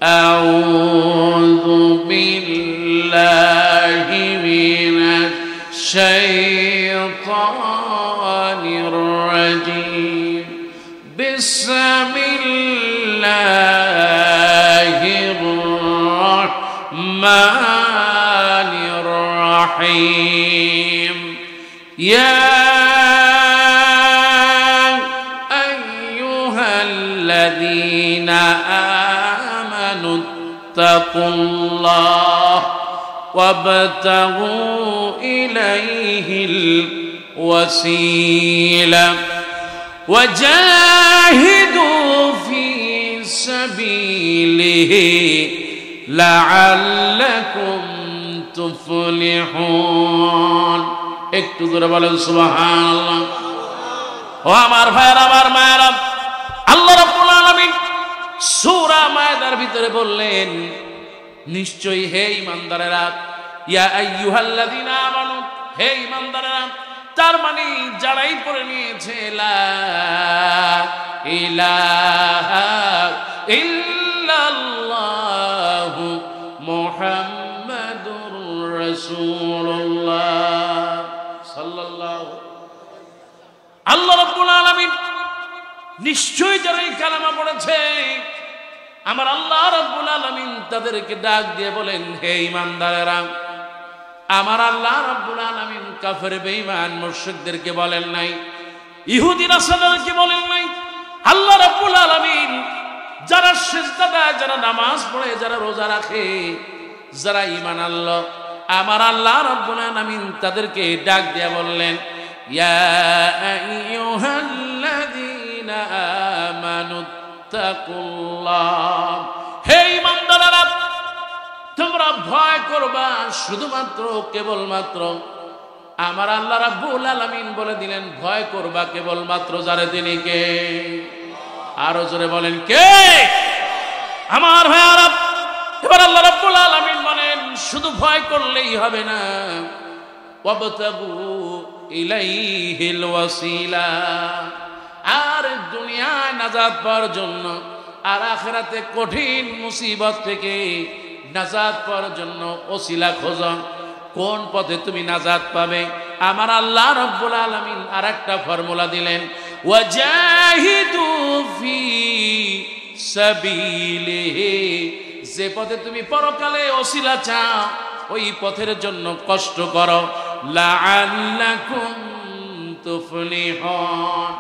আউযু বিল্লাহি মিনাশ শাইতানির রাজীম বিসমিল্লাহির রাহমানির রাহিম ইয়া আইয়ুহাল্লাযীনা আমানু তাকুল্লাহ وابتغوا إليه الوسيلة وجاهدوا في سبيله لعلكم تفلحون একটু জোরে বলেন সুবহানাল্লাহ। ও আমার ভাইরা আমার মায়েরা, আল্লাহ রাব্বুল আলামিন সূরা মায়েদার ভিতরে বললেন, নিশ্চয়ই হে ঈমানদারেরা, ইয়া আইয়ুহাল্লাযীনা আমানু, হে ঈমানদারেরা, তার মানে যারাই পড়ে নিয়েছে লা ইলাহা ইল্লাল্লাহু মুহাম্মাদুর রাসূলুল্লাহ সাল্লাল্লাহু, আল্লাহ রাব্বুল আলামিন নিশ্চয়ই যারা এই কালেমা পড়েছে, আমার আল্লাহ রাব্বুল আলামিন তাদেরকে ডাক দিয়ে বলেন, হে ঈমানদারেরা। আমার আল্লাহ রাব্বুল আলামিন কাফের বেঈমান মুশরিকদেরকে বলেন নাই, ইহুদি নাসারাদেরকে বলেন নাই। আল্লাহ রাব্বুল আলামিন যারা সিজদা দেয়, যারা নামাজ পড়ে, যারা রোজা রাখে, যারা ঈমান আনলো, আমার আল্লাহ রাব্বুল আলামিন তাদেরকে ডাক দিয়ে বললেন, ইয়া আইয়ুহাল্লাযীনা আমানু তাকুল্লাহ, হে ঈমানদারেরা, তোমরা ভয় করবা শুধুমাত্র কেবলমাত্র আমার আল্লাহ রাব্বুল আলামিন বলে দিলেন, ভয় করবা কেবলমাত্র যারে তিনি কে। আরো জোরে বলেন কে? আমার ভাইয়ারা, এবার আল্লাহ রাব্বুল আলামিন বলেন, শুধু ভয় করলেই হবে না, ওয়াবতাগু ইলাইহিল ওয়াসিলা, আর দুনিয়ায় নাজাত পাওয়ার জন্য আর আখিরাতে কঠিন মুসিবত থেকে নাজাত পাওয়ার জন্য ওসিলা খোঁজো। কোন পথে তুমি নাজাত পাবে? আমার আল্লাহ রাব্বুল আলামিন আরেকটা ফর্মুলা দিলেন, ওয়াজাহিদু ফি সাবিলিহি, যে পথে তুমি পরকালে ওসিলা চাও ওই পথের জন্য কষ্ট করো, লাআল্লাকুম তুফলিহুন।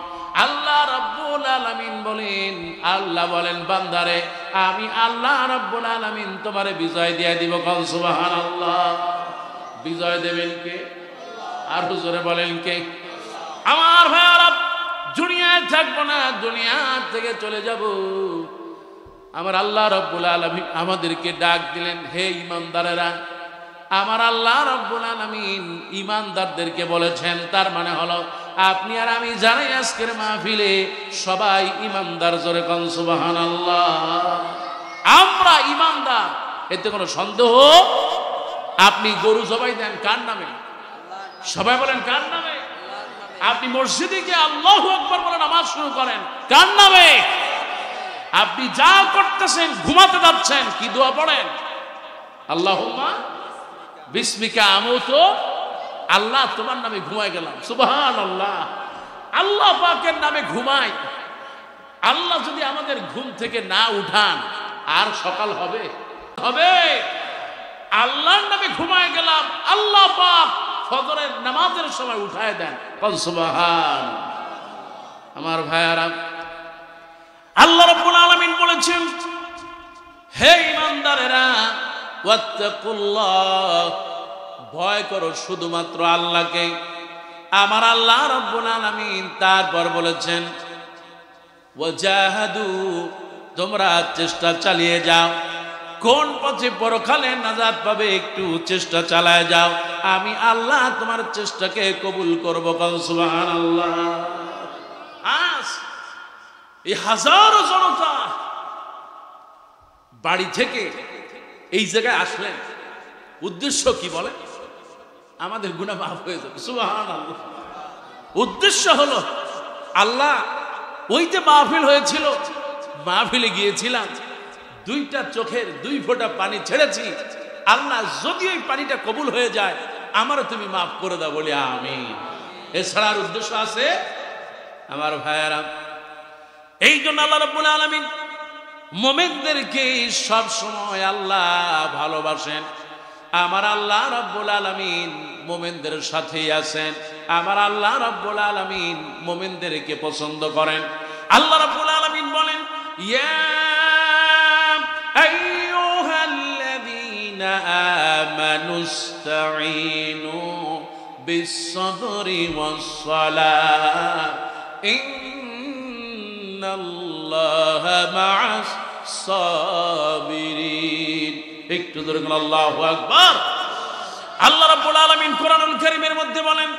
আল্লাহ রাব্বুল আলামিন বলেন, আল্লাহ বলেন, বান্দারে আমি আল্লাহ রাব্বুল আলামিন তোমারে বিজয় দিয়ে দিব। কোন সুবহানাল্লাহ। বিজয় দেবেন কে? আর হুজুরে বলেন কে? আমার ভাইরা, দুনিয়ায় থাকবো না, দুনিয়া থেকে চলে যাব। আমার আল্লাহ রাব্বুল আলামিন আমাদেরকে ডাক দিলেন, হে ঈমানদারেরা। আমার আল্লাহ রাব্বুল আলামিন ঈমানদারদেরকে বলেছেন, তার মানে হলো আপনি আর আমি জানি আজকের মাহফিলে সবাই ঈমানদার। জোরে কোন সুবহানাল্লাহ। আমরা ঈমানদার, এতে কোনো সন্দেহ? আপনি গরু জবাই দেন কার নামে? সবাই বলেন কার নামে? আপনি মসজিদে গিয়ে আল্লাহু আকবার বলে নামাজ শুরু করেন কার নামে? আপনি যা করতেছেন, ঘুমাতে যাচ্ছেন, কি দোয়া পড়েন? আল্লাহুম্মা বিসমিকা আমুতু, আল্লাহ তোমার নামে ঘুমাই গেলাম। সুবহানাল্লাহ। আল্লাহ পাকের নামে ঘুমাই। আল্লাহ যদি আমাদের ঘুম থেকে না উঠান আর সকাল হবে? হবে। আল্লাহর নামে ঘুমাই গেলাম, আল্লাহ পাক ফজরের নামাজের সময় উঠায় দেন। সুবহান। আমার ভাইয়ারা, আল্লাহ রাব্বুল আলামিন বলেছেন, হে ঈমানদারেরা, ওয়াত্তাকুল্লাহ, ভয় করো শুধুমাত্র আল্লাহকে। আমার আল্লাহ রাব্বুল আলামিন তারপর বলেছেন, ওয়াজাহাদু, তোমরা চেষ্টা চালিয়ে যাও। কোন পথে পরকালে নাজাত পাবে একটু চেষ্টা চালায় যাও, আমি আল্লাহ তোমার চেষ্টাকে কবুল করব। সুবহানাল্লাহ। আজ এই হাজারো জনতা বাড়ি থেকে এই জায়গায় আসলেন, উদ্দেশ্য কি বলে? আমাদের গুনাহ মাফ হয়ে যাবে। সুবহানাল্লাহ। উদ্দেশ্য হলো আল্লাহ, ওই যে মাহফিল হয়েছিল, মাহফিলে গিয়েছিলাম, দুইটা চোখের দুই ফোঁটা পানি ছেড়েছি, আল্লাহ যদি ওই পানিটা কবুল হয়ে যায় আমারও তুমি মাফ করে দাও বলি আমিন। এছাড়ার উদ্দেশ্য আছে আমার ভাইয়েরা। এই জন্য আল্লাহ রাব্বুল আলামিন মুমিনদেরকে সব সময় আল্লাহ ভালোবাসেন। আমার আল্লাহ রাব্বুল আলামিন মুমিনদের সাথেই আছেন। আমার আল্লাহ রাব্বুল আলামিন মুমিনদেরকে পছন্দ করেন। আল্লাহ রাব্বুল আলামিন বলেন, ইয়া আইয়ুহাল্লাযীনা আমানুস্তাঈনু বিস-সাবরি ওয়াস-সালাহ ইন্নাল্লাহা মা'আস সাবিরিন। একটু জোরে বলুন আল্লাহু আকবার। আল্লাহ রাব্বুল আলামিন কোরআনুল কারীমের মধ্যে বলেন,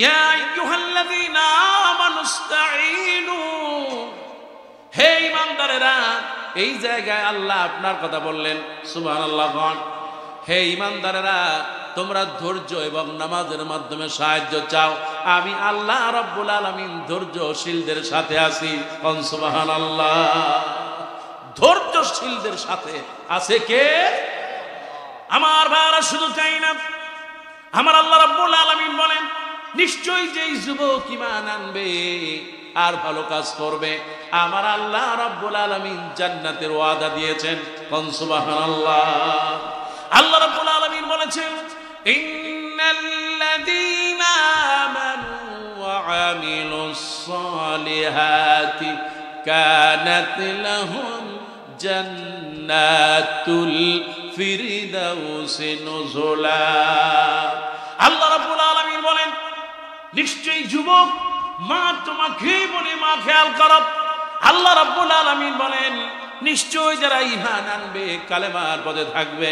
ইয়া আইয়ুহাল্লাযীনা আমানুস্তাঈনু, হে ঈমানদারেরা। এই জায়গায় আল্লাহ আপনার কথা বললেন, সুবহানাল্লাহ। হে ঈমানদারেরা, তোমরা ধৈর্য এবং নামাজের মাধ্যমে সাহায্য চাও। আমি আল্লাহ রাব্বুল আলামিন ধৈর্যশীলদের সাথে আছি। সুবহানাল্লাহ। ধৈর্যশীলদের সাথে আছে কে? আমার ভাইরা, শুধু তাই না, আমার আল্লাহ রাব্বুল আলামিন বলেন, নিশ্চয়ই যেই যুবক ঈমান আনবে আর ভালো কাজ করবে, আমার আল্লাহ রাব্বুল আলামিন জান্নাতের ওয়াদা দিয়েছেন। সুবহানাল্লাহ। আল্লাহ রাব্বুল আলামিন বলেছেন, ইন্নাল্লাযীনা আমানু ওয়া আমিলুস সালিহাতি কানাত লাহুম জান্নাতুল ফিরদাউসি নুজুলা। আল্লাহ রাব্বুল আলামিন বলেন, নিশ্চয়ই যুবক, মা তোমাকে বলে মা খেয়াল করো। আল্লাহ রাব্বুল আলামিন বলেন, নিশ্চয় যারা ঈমান আনবে, কালেমার পথে থাকবে,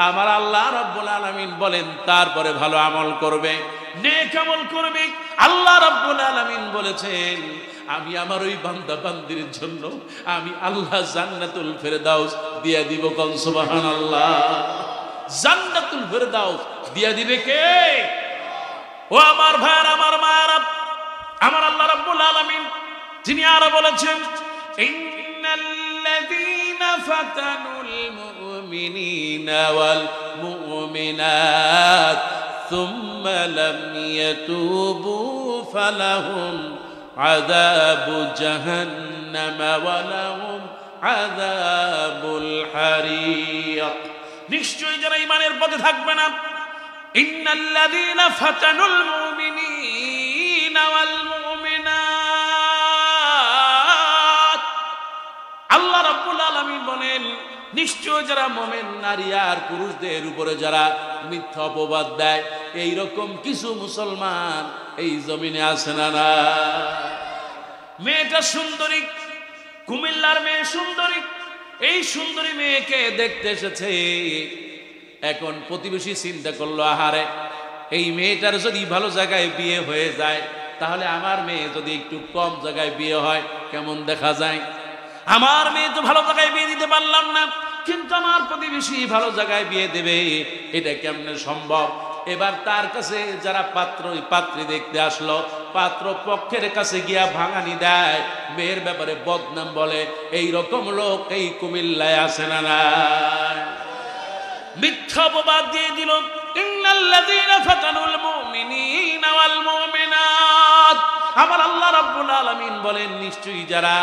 আমার আল্লাহ রাব্বুল আলামিন বলেন তারপরে ভালো আমল করবে, নেক আমল করবে, আল্লাহ রাব্বুল আলামিন বলেছেন আমি আমার ওই বান্দা বান্দির জন্য আমি আল্লাহ জান্নাতুল ফেরদাউস দিয়ে দিব। কোন সুবহানাল্লাহ। জান্নাতুল ফেরদাউস দিয়ে দিবে কে? ও আমার ভাইরা, আমার মায়েরা, আমার আল্লাহ রাব্বুল আলামিন যিনি আরো বলেছেন, ইন্নাল্লাযীনা ফাতানুল মুমিনিনা ওয়াল মুমিনাত সুম্মা লাম ইয়াতুবু ফালাহুম আযাবু জাহান্নাম ওয়া লাহুম আযাবুল হারিক। নিশ্চয়ই যারা ঈমানের পথে থাকবে না, ইন্নাল্লাযীনা ফাতানুল মুমিনিনা ওয়াল মুমিনাত, আল্লাহ রাব্বুল আলামিন বলেন, নিশ্চয় যারা মুমিন নারী আর পুরুষদের উপরে যারা মিথ্যা অপবাদ দেয়, এই রকম কিছু মুসলমান এই জমিনে আছে না? না, মেয়েটা সুন্দরী, কুমিল্লার মেয়ে সুন্দরী, এই সুন্দরী মেয়েকে দেখতে এসেছে। এখন প্রতিবেশী চিন্তা করলো, আহারে, এই মেয়েটার যদি ভালো জায়গায় বিয়ে হয়ে যায়, তাহলে আমার মেয়ে যদি একটু কম জায়গায় বিয়ে হয় কেমন দেখা যায়। আমার মেয়ে তো ভালো জায়গায় বিয়ে দিতে পারলাম না, কিন্তু আমার প্রতিবেশী ভালো জায়গায় বিয়ে দেবে, এটা কেমনে সম্ভব? এবার তার কাছে যারা পাত্রী দেখতে আসলো, পাত্র পক্ষের কাছে গিয়া ভাঙানি দেয়, মেয়ের ব্যাপারে বদনাম বলে। এই রকম লোক এই কুমিল্লায় আছে না? না, মিথ্যা অপবাদ দিয়ে দিল। ইন্নাল্লাযীনা ফাতানুল মুমিনিনা ওয়াল মুমিনাত, আমার আল্লাহ রাব্বুল আলামিন বলেন, নিশ্চয়ই যারা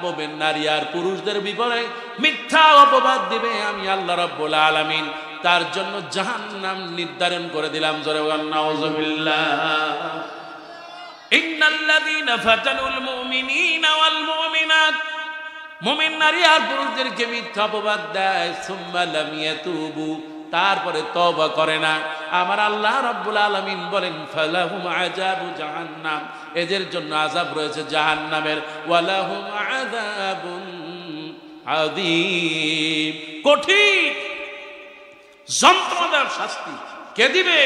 মুমিন নারী আর পুরুষদের বিপরীতে মিথ্যা অপবাদ দিবে, আমি আল্লাহ রাব্বুল আলামিন তার জন্য জাহান্নাম নির্ধারণ করে দিলাম। জোরে বলেন নাউযুবিল্লাহ। ইন্নাল্লাযীনা ফাতানুল মুমিনিনা ওয়াল মুমিনাত, মুমিন নারী আর পুরুষদেরকে মিথ্যা অপবাদ দেয়, সুম্মা লাম ইয়াতুবু, তারপরে তওবা করে না, আমার আল্লাহ রাব্বুল আলামিন বলেন, ফালাহুম আযাবু জাহান্নাম, এদের জন্য আযাব রয়েছে জাহান্নামের, ওয়ালাহুম আযাবুন আযীম, কঠিন যন্ত্রণাদায়ক শাস্তি কে দিবে?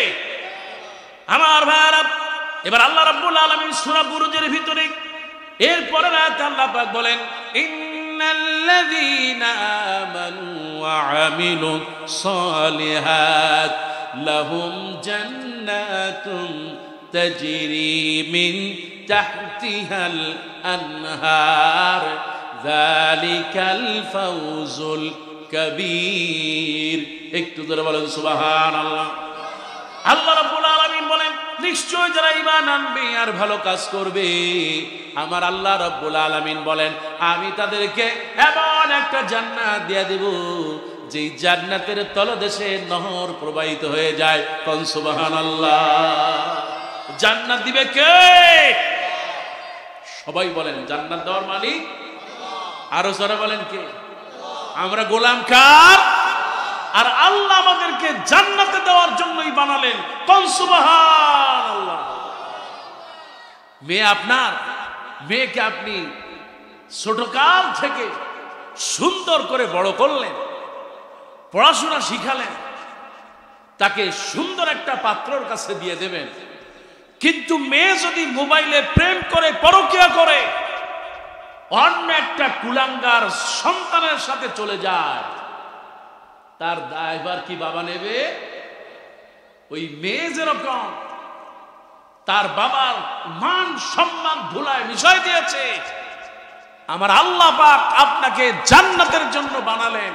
আমার ভাইরা, এবার আল্লাহ রাব্বুল আলামিন সূরা বুরুজের ভিতরে এরপরে আয়াতে আল্লাহ পাক বলেন, ইন্নাল্লাযীনা আমানু ওয়া আমিলুস সালিহাত লাহুম জান্নাতুন তাজরি মিন তাহতিহাল আনহার যালিকাল ফাউজুল কবীর। একটু ধরে বলেন সুবহানাল্লাহ। আল্লাহ রাব্বুল আলামিন বলেন, নিশ্চয় যারা ঈমান আনবে আর ভালো কাজ করবে, আমার আল্লাহ রাব্বুল আলামিন বলেন আমি তাদেরকে এমন একটা জান্নাত দিয়ে দেব যে জান্নাতের তলদেশে নহর প্রবাহিত হয়ে যায়। কোন সুবহানাল্লাহ। জান্নাত দিবে কে? সবাই বলেন জান্নাত দেওয়ার মালিক আরো জোরে বলেন কে? আমরা গোলাম কার? আর আল্লাহ আমাদেরকে জান্নাতে দেওয়ার জন্যই বানালেন। কোন সুবহানাল্লাহ। মেয়ে আপনার, মেয়েকে আপনি ছোটকাল থেকে সুন্দর করে বড় করলেন, পড়াশোনা শিখালেন, তাকে সুন্দর একটা পাত্রর কাছে দিয়ে দেবেন। কিন্তু মেয়ে যদি মোবাইলে প্রেম করে, পরকীয়া করে, অন্য একটা কুলাঙ্গার সন্তানের সাথে চলে যায়, তার দায়ভার কি বাবা নেবে? ওই মেয়ে যেরকম তার বাবার মান সম্মান ধুলায় মিশাই দিয়েছে, আমার আল্লাহ পাক আপনাকে জান্নাতের জন্য বানালেন,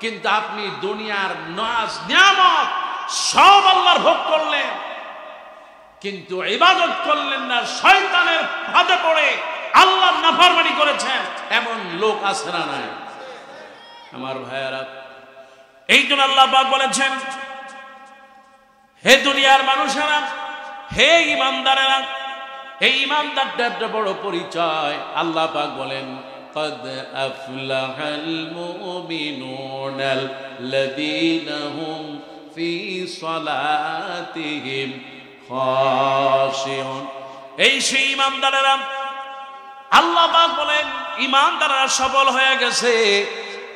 কিন্তু আপনি দুনিয়ার নাজ নিয়ামত সব আল্লাহর ভোগ করলেন, কিন্তু ইবাদত করলেন না, শয়তানের ফাঁদে পড়ে আল্লাহর নাফরমানি করেছেন। এমন লোক আছে না নাই? আমার ভাইয়েরা, এই জন্য আল্লাহ পাক বলেছেন, হে দুনিয়ার মানুষেরা, হে ঈমানদারেরা, এই ঈমানদারটা একটা বড় পরিচয়। আল্লাহ পাক বলেন, قد أفلح المؤمنون الذين هم في صلاتهم خاشعون। এই সেই ঈমানদারেরা, আল্লাহ পাক বলেন ঈমানদাররা সফল হয়ে গেছে।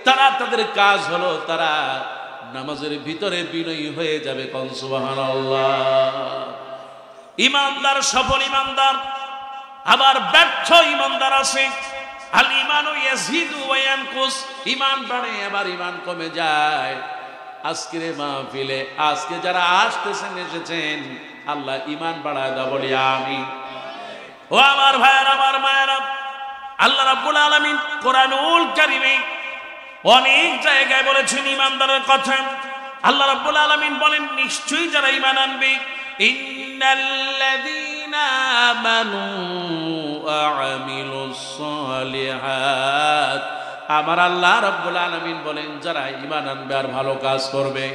তারা, তাদের কাজ হলো তারা নামাজের ভিতরে বিনয়ী হয়ে যাবে। কোন সুবহানাল্লাহ। ঈমানদার সফল ঈমানদার, আবার ব্যর্থ ঈমানদার আছে। আল ঈমানু ইয়াজিদু ওয়া ইয়ানকুস, ঈমান বাড়ে আবার ঈমান কমে যায়। আজকের মাহফিলে আজকে যারা আসতেছেন, এসেছেন, আল্লাহ ঈমান বাড়ায় দাও, বলি আমিন। ও আমার ভাইয়েরা, আমার মায়েরা, আল্লাহ রাব্বুল আলামিন কোরআনুল কারীমে অনেক জায়গায় বলেছেন ঈমানদারের কথা। আল্লাহ রাব্বুল আলামিন বলেন, নিশ্চয়ই যারা ঈমান আনবে, ইন্নাল্লাযীনা আমানু ওয়া আমিলুস সালিহাত, আমার আল্লাহ রাব্বুল আলামিন বলেন যারা ঈমান আনবে আর ভালো কাজ করবে।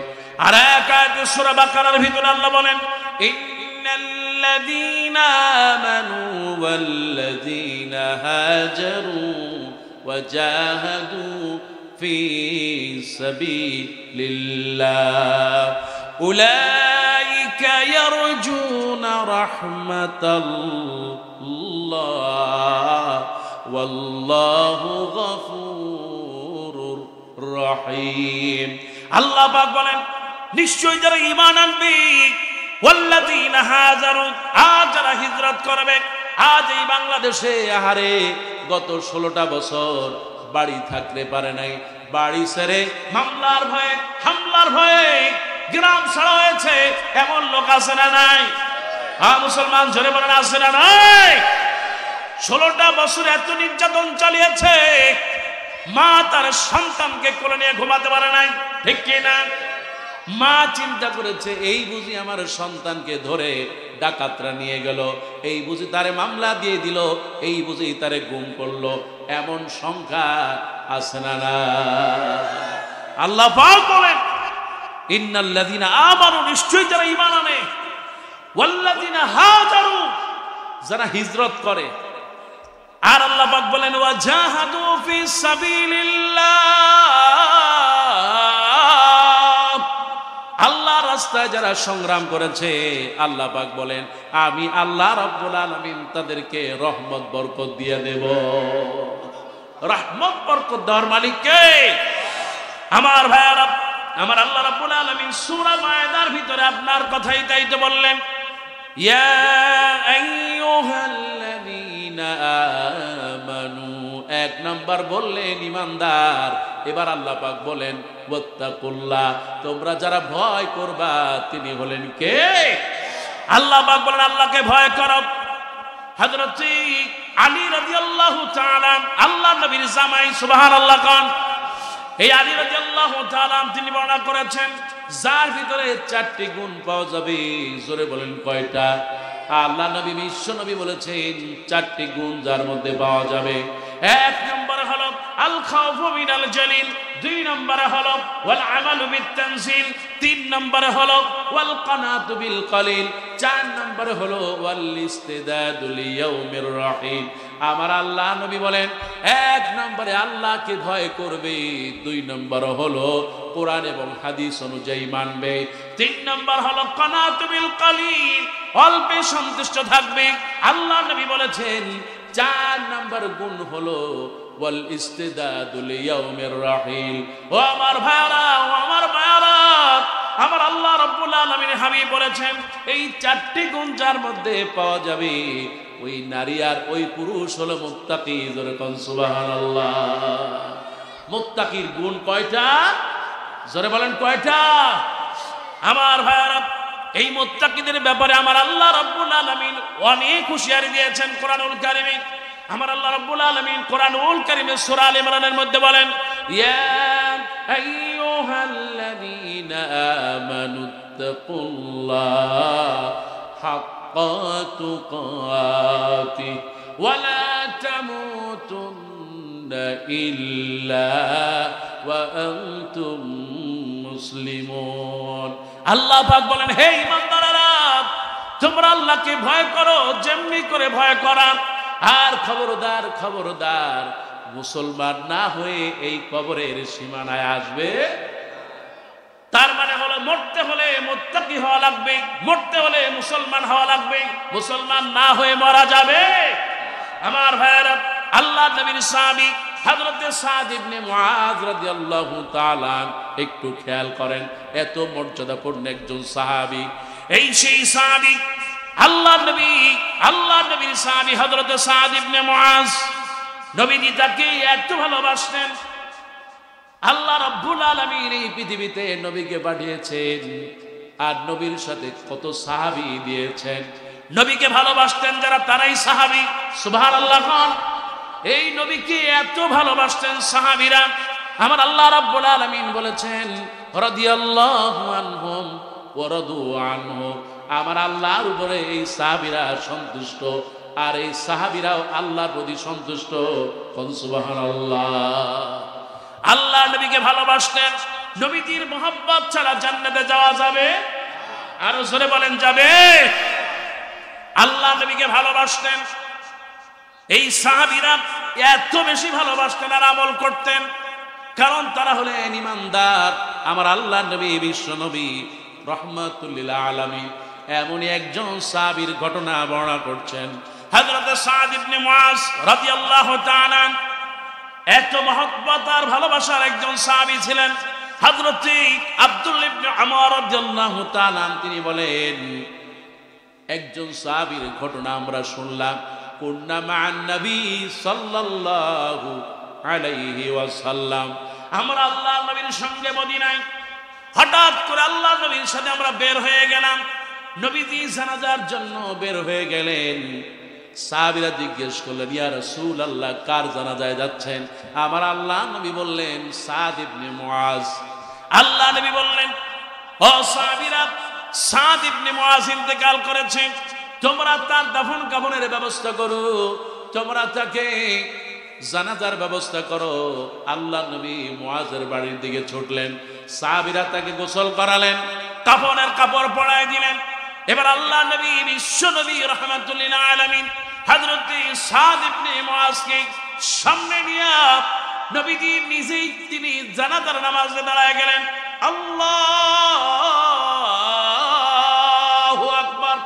আর এক আয়াতে সূরা বাকারার ভিতরে আল্লাহ বলেন, ইন্নাল্লাযীনা আমানু ওয়াল্লাযীনা হাজারু ওয়া জাহাদু ফি সাবিলিল্লাহ উলাইকা ইয়ারজুনা রাহমাতাল্লাহ ওয়াল্লাহু গফুরুর রহিম। আল্লাহ পাক বলেন, নিশ্চয়ই যারা ঈমান আনবে, ওয়াল্লাযীনা হাজারু, আজ যারা হিজরত করবে। আজ এই বাংলাদেশে আহারে গত 16টা বছর বাড়ি থাকতে পারে নাই, বাড়ি ছেড়ে মামলার ভয়ে, হামলার ভয়ে গ্রাম ছাড়া হয়েছে, এমন লোক আছে না নাই? হ্যাঁ মুসলমান, জোরে বলেন আছে না নাই? 16টা বছর এত নির্যাতন চালিয়েছে, মা তার সন্তানকে কোলে নিয়ে ঘুমাতে পারে নাই, ঠিক কি না? মা চিন্তা করেছে, এই বুঝি আমার সন্তানকে ধরে ডাকাতরা নিয়ে গেল, এই বুঝি তারে মামলা দিয়ে দিল, এই বুঝি তারে গুম করলো, এমন সংখ্যা আছে না না? আল্লাহ পাক বলেন, ইন্নাল্লাযীনা আমানু, নিশ্চয়ই যারা ঈমান আনে, ওয়াল্লাযীনা হাজারু, যারা হিজরত করে। আর আল্লাহ পাক বলেন, ওয়া জাহাদু ফিস সাবিলিল্লাহ, আল্লাহর রাস্তায় যারা সংগ্রাম করেছে, আল্লাহ পাক বলেন আমি আল্লাহ রাব্বুল আলামিন তাদেরকে রহমত বরকত দিয়ে দেব। রহমত বরকত দেওয়ার মালিক কে? আমার ভাইয়ারা, আমার আল্লাহ রাব্বুল আলামিন সূরা মায়েদার ভিতরে আপনার কথাই তাই তো বললেন, ইয়া আইয়ুহাল্লাযীনা আমানু, এক নাম্বার বললেন ঈমানদার। এবার আল্লাহ পাক বলেন ওয়াত্তাকুল্লাহ, তোমরা যারা ভয় করবা তিনি হলেন কে? আল্লাহ পাক বলেন আল্লাহকে ভয় করো। হযরত আলী রাদিয়াল্লাহু তাআলা আল্লাহর নবীর জামাই, সুবহানাল্লাহ খান। এই আলী রাদিয়াল্লাহু তাআলা তিনি বর্ণনা করেছেন যার ভিতরে 4টি গুণ পাওয়া যাবে। জোরে বলেন কয়টা? আল্লাহ নবী বিশ্ব নবী বলেছেন 4টি গুণ যার মধ্যে পাওয়া যাবে। 1 নম্বরে হলো আল খাউফু মিনাল জালিল, 2 নম্বরে হলো ওয়াল আমালু বিত তানজিল, 3 নম্বরে হলো ওয়াল কানাতু বিল কলিল, 4 নম্বরে হলো ওয়াল ইস্তিদাদু লিয়াউমির রাহিম। আমার আল্লাহ নবী বলেন 1 নম্বরে আল্লাহকে ভয় করবে, 2 নম্বর হলো কোরআন এবং হাদিস অনুযায়ী মানবে, 3 নম্বর হলো কানাতু বিল কলিল, অল্পে সন্তুষ্ট থাকবে। আল্লাহ নবী বলেছেন 4 নম্বর গুণ হলো ওয়াল ইস্তিদাদু লিয়াউমির রাহিল। ও আমার ভাইরা, ও আমার ভাইরা, আমার আল্লাহ রাব্বুল আলামিন হাবিব বলেছেন এই 4টি গুণ যার মধ্যে পাওয়া যাবে ওই নারী আর ওই পুরুষ হলো মুত্তাকি। জোরে কোন সুবহানাল্লাহ। মুত্তাকির গুণ কয়টা? জোরে বলেন কয়টা? আমার ভাইরা, এই মুত্তাকিদের ব্যাপারে আমার আল্লাহ রাব্বুল আলামিন অনেক হুঁশিয়ারি দিয়েছেন কোরআনুল কারীমে। আমার আল্লাহ রাব্বুল আলামিন কোরআনুল কারীমে সূরা আলে ইমরানের মধ্যে বলেন ইয়া আইয়ুহাল্লাযীনা আমানুত্তাকুল্লাহ হাক্কা তুকাতিহি ওয়া লা তামুতুন্না ইল্লা ওয়া আনতুম মুসলিমুন। আল্লাহ পাক বলেন হে ঈমানদারেরা, তোমরা আল্লাহকে ভয় করো যেমনি করে ভয় করা, আর খবরদার খবরদার মুসলমান না হয়ে এই কবরের সীমানায় আসবে। তার মানে হলো মরতে হলে মুত্তাকি হওয়া লাগবে, মরতে হলে মুসলমান হওয়া লাগবে। মুসলমান না হয়ে মারা যাবে। আমার ভাইয়েরা, আল্লাহ নবীর সাহাবী হযরত সাদ ইবনে মুআজ রাদিয়াল্লাহু তাআলা, একটু খেয়াল করেন এত মর্যাদাপূর্ণ একজন সাহাবী। এই সেই সাহাবী আল্লাহর নবীর সাহাবী হযরত সাদ ইবনে মুআজ। নবীজি তাকে এত ভালোবাসতেন, আল্লাহ রাব্বুল আলামিন এই পৃথিবীতে নবীকে পাঠিয়েছেন আর নবীর সাথে কত সাহাবী দিয়েছেন। নবীকে ভালোবাসতেন যারা তারাই সাহাবী। সুবহানাল্লাহ খান। এই নবীকে এত ভালোবাসতেন সাহাবীরা, আমার আল্লাহ রাব্বুল আলামিন বলেছেন রাদিয়াল্লাহু আনহুম ওয়া রাদু আনহু। আমার আল্লাহর উপরে এই সাহাবীরা সন্তুষ্ট আর এই সাহাবীরাও আল্লাহর প্রতি সন্তুষ্ট। সুবহানাল্লাহ। আল্লাহ নবীকে ভালোবাসতেন। নবীজির মহব্বত ছাড়া জান্নাতে যাওয়া যাবে? আরো জোরে বলেন যাবে? আল্লাহ নবীকে ভালোবাসতেন। এই সাহাবীরা এত বেশি ভালোবাসতেন আর আমল করতেন, কারণ তারা হলেন ঈমানদার। আমার আল্লাহ নবী বিশ্ব নবী রাহমাতুল লিল আলামিন এমনই একজন সাহাবীর ঘটনা বর্ণনা করছেন। হযরত সাদ ইবনে মুআজ রাদিয়াল্লাহু তাআলা এত মহব্বত আর ভালোবাসার একজন সাহাবী ছিলেন। হযরত আব্দুল্লাহ ইবনে উমর রাদিয়াল্লাহু তাআলা তিনি বলেন একজন সাহাবীর ঘটনা আমরা শুনলাম। কুন্না মা'আন নবী সাল্লাল্লাহু আলাইহি ওয়াসাল্লাম, আমরা আল্লাহর নবীর সঙ্গে মদিনায়। হঠাৎ করে আল্লাহর নবীর সাথে আমরা বের হয়ে গেলাম। নবীজি জানাজার জন্য বের হয়ে গেলেন। সাহাবীরা জিজ্ঞেস করলেন ইয়া রাসূলুল্লাহ, কার জানাজায় যাচ্ছেন? আমার আল্লাহ নবী বললেন সাদ ইবনে মুআজ। আল্লাহ নবী বললেন ও সাহাবীরা, সাদ ইবনে মুআজ ইন্তেকাল করেছে, তোমরা তার দাফন কাফনের ব্যবস্থা করো, তোমরা তাকে জানাজার ব্যবস্থা করো। আল্লাহ নবী মুআজের বাড়ির দিকে ছুটলেন। সাহাবীরা তাকে গোসল করালেন, কাফনের কাপড় পরায় দিলেন। এবার আল্লাহ নবী বিশ্ব নবী রাহমাতুল লিল আলামিন হযরত সাদ ইবনে মুআজকে সামনে নিয়ে নবীজি নিজেই তিনি জানাজার নামাজে দাঁড়ায় গেলেন। আল্লাহু আকবার।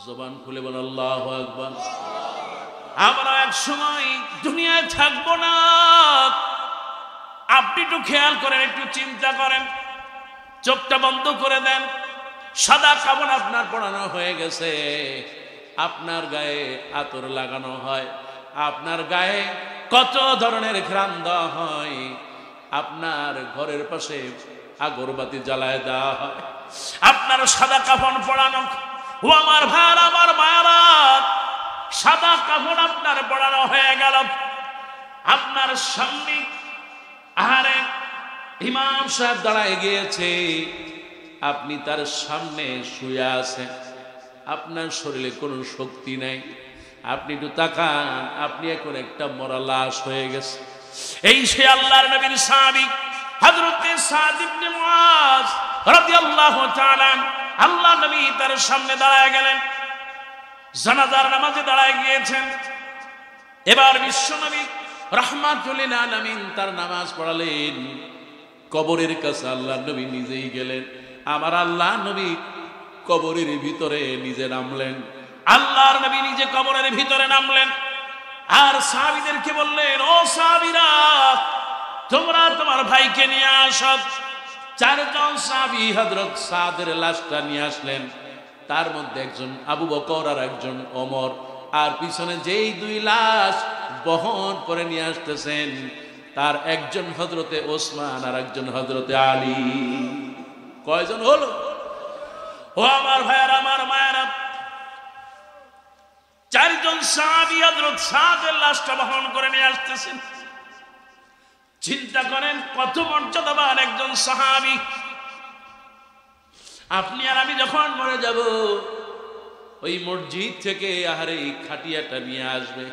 জবান খুলে বল আল্লাহু আকবার। আমরা এক সময় দুনিয়ায় থাকবো না। আপনি একটু খেয়াল করেন, একটু চিন্তা করেন, চোখটা বন্ধ করে দেন। সাদা কাফন আপনার পরানো হয়ে গেছে, আপনার গায়ে আতর লাগানো হয়, আপনার গায়ে কত ধরনের ঘ্রাণ দেওয়া হয়, আপনার ঘরের পাশে আগরবাতি জ্বালায় দেওয়া হয়, আপনার সাদা কাফন পরানো। ও আমার ভাইরা, আমার মায়েরা, সাদা কাপড় আপনার পরানো হয়ে গেল, আপনার সামনে আহারে ইমাম সাহেব দাঁড়ায় গিয়েছে, আপনি তার সামনে শুয়ে আছেন, আপনার শরীরে কোনো শক্তি নাই, আপনি একটু তাকান, আপনি এখন একটা মরা লাশ হয়ে গেছে। এই সে আল্লাহর নবীর সাহাবী হযরতে সাদ ইবনে মুআজ রাদিয়াল্লাহু তাআলা, আল্লাহ নবী তার সামনে দাঁড়ায় গেলেন, জানাজার নামাজে দাঁড়ায় গিয়েছেন। এবার বিশ্ব নবী রাহমাতুল লিল আলামিন তার নামাজ পড়ালেন, কবরের কাছে আল্লাহ নবী নিজেই গেলেন। আমার আল্লাহ নবী কবরের ভিতরে নিজে নামলেন, আল্লাহর নবী নিজে কবরের ভিতরে নামলেন, আর সাহাবীদেরকে বললেন, ও সাহাবীরা, তোমরা তোমার ভাইকে নিয়ে আসো। চারজন সাহাবী হযরত সাদের লাশটা নিয়ে আসলেন, তার মধ্যে একজন আবু বকর আর একজন ওমর, আর পিছনে যেই দুই লাশ বহন করে নিয়ে আসতেছেন তার একজন হযরতে ওসমান আর একজন হযরতে আলী। কয়জন হলো? ও আমার ভাইয়ারা, আমার মায়েরা, চারজন সাহাবী হযরত সাদের লাশটা বহন করে নিয়ে আসতেছেন। চিন্তা করেন কত মর্যাদাবান একজন সাহাবী। আপনি আর আমি যখন মরে যাব, ওই মসজিদ থেকে আহারে এই খাটিয়াটা নিয়ে আসবে,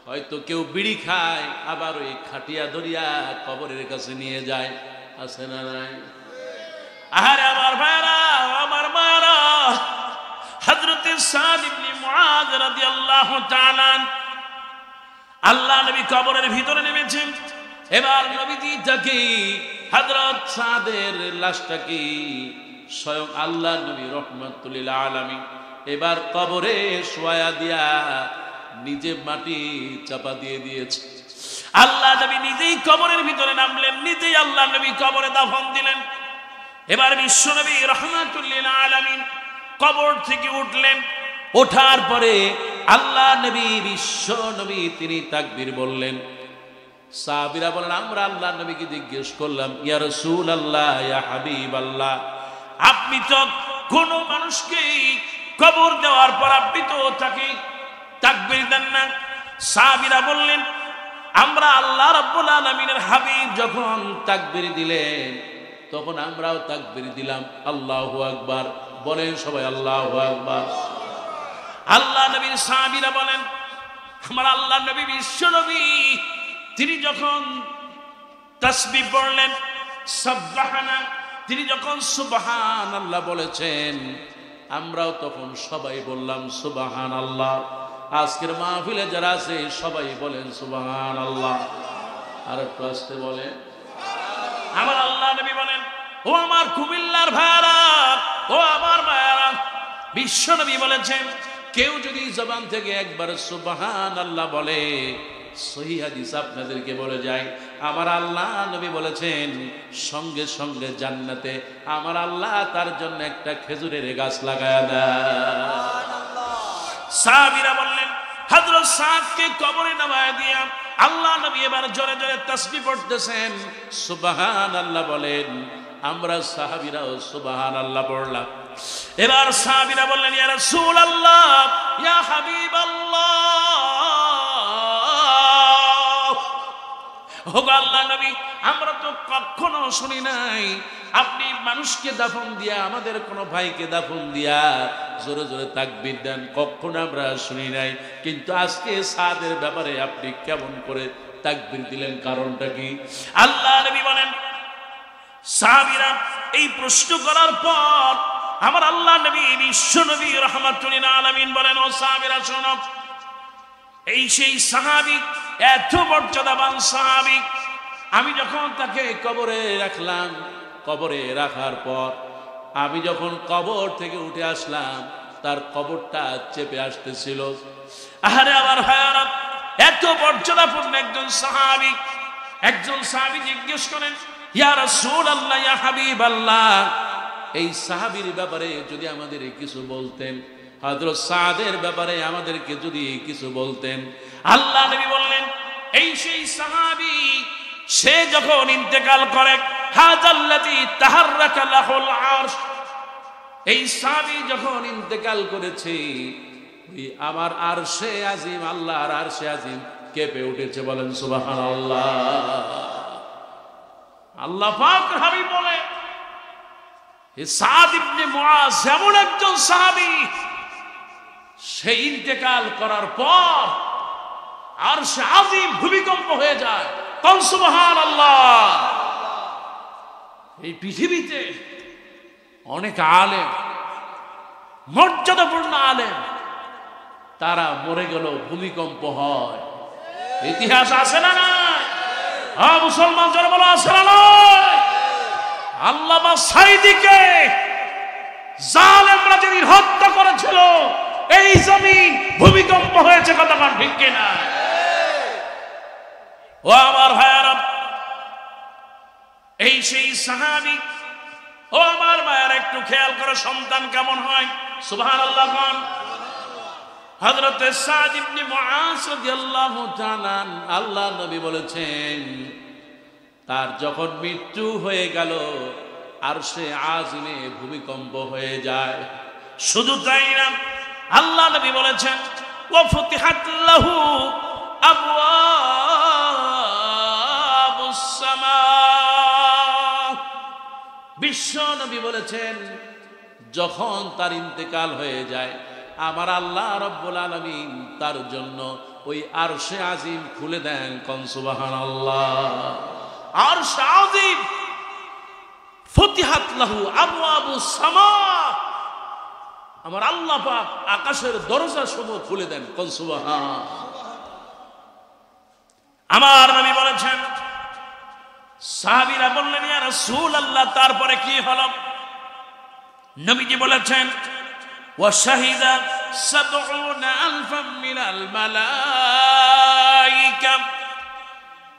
হয়তো কেউ বিড়ি খায়, আবার ওই খাটিয়া ধরিয়া কবরের কাছে নিয়ে যায়, আছে না নাই? আহারে আমার ভাইরা, আমার মায়েরা, হযরতে সাদ ইবনে মুআজ রাদিয়াল্লাহু তাআলা, আল্লাহ নবী কবরের ভিতরে নেমেছেন। এবার নবীজি তাকে হযরত সাদের লাশটাকে স্বয়ং আল্লাহ নবী রাহমাতুল লিল আলামিন এবার কবরে শোয়া দিয়া নিজে মাটি চাপা দিয়ে দিয়েছে। আল্লাহ নবী নিজেই কবরের ভিতরে নামলেন, নিজেই আল্লাহ নবী কবরে দাফন দিলেন। এবার বিশ্ব নবী রাহমাতুল লিল আলামিন কবর থেকে উঠলেন। ওঠার পরে আল্লাহ নবী, বিশ্ব নবী, তিনি তাকবীর বললেন। সাহাবীরা বলেন, আমরা আল্লাহ নবীকে জিজ্ঞেস করলাম, ইয়া রাসূলুল্লাহ, ইয়া হাবিবাল্লাহ, আপনি তো কোন মানুষকে কবর দেওয়ার পর আপনি তো তাকে তাকবীর দেন না। সাহাবীরা বললেন, আমরা আল্লাহ রাব্বুল আলামিনের হাবিব যখন তাকবীর দিলেন তখন আমরাও তাকবীর দিলাম। আল্লাহু আকবার বলেন সবাই, আল্লাহু আকবার। আল্লাহ নবীর সাহাবীরা বলেন, আমার আল্লাহ নবী, বিশ্ব নবী, তিনি যখন তাসবিহ পড়লেন, সাব্বাহানা, তিনি যখন সুবহানাল্লাহ বলেছেন, আমরাও তখন সবাই বললাম সুবহানাল্লাহ। আজকের মাহফিলে যারা আছে সবাই বলেন সুবহানাল্লাহ। আর একটু আসতে বলেন। আমার আল্লাহ নবী বলেন, ও আমার কুমিল্লার ভাইরা, ও আমার ভাইরা, বিশ্ব নবী বলেছেন, কেউ যদি জবান থেকে একবার সুবহানাল্লাহ বলে, সহিহ হাদিস আপনাদেরকে বলে যায়, আমার আল্লাহ নবী বলেছেন সঙ্গে সঙ্গে জান্নাতে আমার আল্লাহ তার জন্য একটা খেজুরের গাছ লাগায়া দেয়। সাহাবীরা বললেন, হযরত সাদকে কবরে নামায় দিয়া আল্লাহ নবী এবার জোরে জোরে তাসবিহ পড়তেছেন, সুবহানাল্লাহ বলেন। আমরা সাহাবীরাও সুবহানাল্লাহ পড়লাম। এবার সাহাবীরা বললেন, ইয়া রাসূলুল্লাহ, ইয়া হাবিবাল্লাহ, ও আল্লাহ নবী, আমরা তো কখনো শুনি নাই আপনি মানুষকে দাফন দিয়া, আমাদের কোনো ভাইকে দাফন দিয়া জোরে জোরে তাকবীর দেন, কখনো আমরা শুনি নাই। কিন্তু আজকে সাদের ব্যাপারে আপনি কেমন করে তাকবীর দিলেন, কারণটা কি? আল্লাহ নবী বলেন, সাহাবীরা এই প্রশ্ন করার পর আমার আল্লাহ নবী, বিশ্ব নবী রাহমাতুল লিল আলামিন বলেন, ও সাহাবীরা শোনো, এই সেই সাহাবী, এত মর্যাদাবান সাহাবী, আমি যখন তাকে কবরে রাখলাম, কবরে রাখার পর আমি যখন কবর থেকে উঠে আসলাম, তার কবরটা চেপে আসতেছিল। আরে আমার ভাইয়ারা, এত মর্যাদাপূর্ণ একজন সাহাবী, একজন সাহাবী জিজ্ঞেস করেন, ইয়া রাসূলুল্লাহ, ইয়া হাবিবাল্লাহ, এই সাহাবীর ব্যাপারে যদি আমাদের কিছু বলতেন, হযরত সাদের ব্যাপারে আমাদেরকে যদি কিছু বলতেন। আল্লাহ নবী বললেন, এই সেই সাহাবী, সে যখন ইন্তেকাল করে, হাযাল্লাযী তাহাররাকা লাহুল আরশ, এই সাহাবী যখন ইন্তেকাল করেছে, ওই আমার আরশে আজিম, আল্লাহর আরশে আজিম কেঁপে উঠেছে। বলেন সুবহানাল্লাহ। আল্লাহ পাক হাবিব বলে সাদ ইবনে মুআজ এমন একজন সাহাবী, সেই ইন্তেকাল করার পর আরশে আজিম ভূমিকম্প হয়ে যায়। কোন সুবহানাল্লাহ। এই পৃথিবীতে অনেক আলেম, মর্যাদাপূর্ণ আলেম, তারা মরে গেল, ভূমিকম্প হয়। ইতিহাস আছে না না? হ্যাঁ মুসলমান যারা বলো আছে না নয়? আল্লামা সাঈদীকে জালেমরা যেদিন হত্যা করেছিল, এই জমিন ভূমিকম্প হয়েছে। কথা কান ঠিক কিনা? ও আমার ভাইয়ারা, এই সেই সাহাবী। ও আমার ভাইয়ারা, একটু খেয়াল করে সন্তান কেমন হয়। সুবহানাল্লাহ। হযরত সাদ ইবনে মুআজ রাদিয়াল্লাহু তাআলা, আল্লাহ নবী বলেছেন তার যখন মৃত্যু হয়ে গেল, আরশে আজিমে ভূমিকম্প হয়ে যায়। শুধু তাই না, আল্লাহ নবী বলেছেন ওয়া ফুতিহাত লাহু আবওয়াবুস সামা। বিশ্ব নবী বলেছেন যখন তার ইন্তেকাল হয়ে যায়, আমার আল্লাহ রাব্বুল আলামিন তার জন্য ওই আরশে আজিম খুলে দেন। কোন সুবহানাল্লাহ। আরশে আজিম ফুতিহাত লাহু আবওয়াবুস সামা, আমার আল্লাহ পাক আকাশের দরজা সমূহ খুলে দেন। কোন সুবহান। আমার নবী বলেছেন, সাহাবীরা বললেন ইয়া রাসূলুল্লাহ তারপরে কি হলো? নবীজি বলেছেন ওয়া শাহিদা ৭০,০০০ মিনাল মালায়েকা।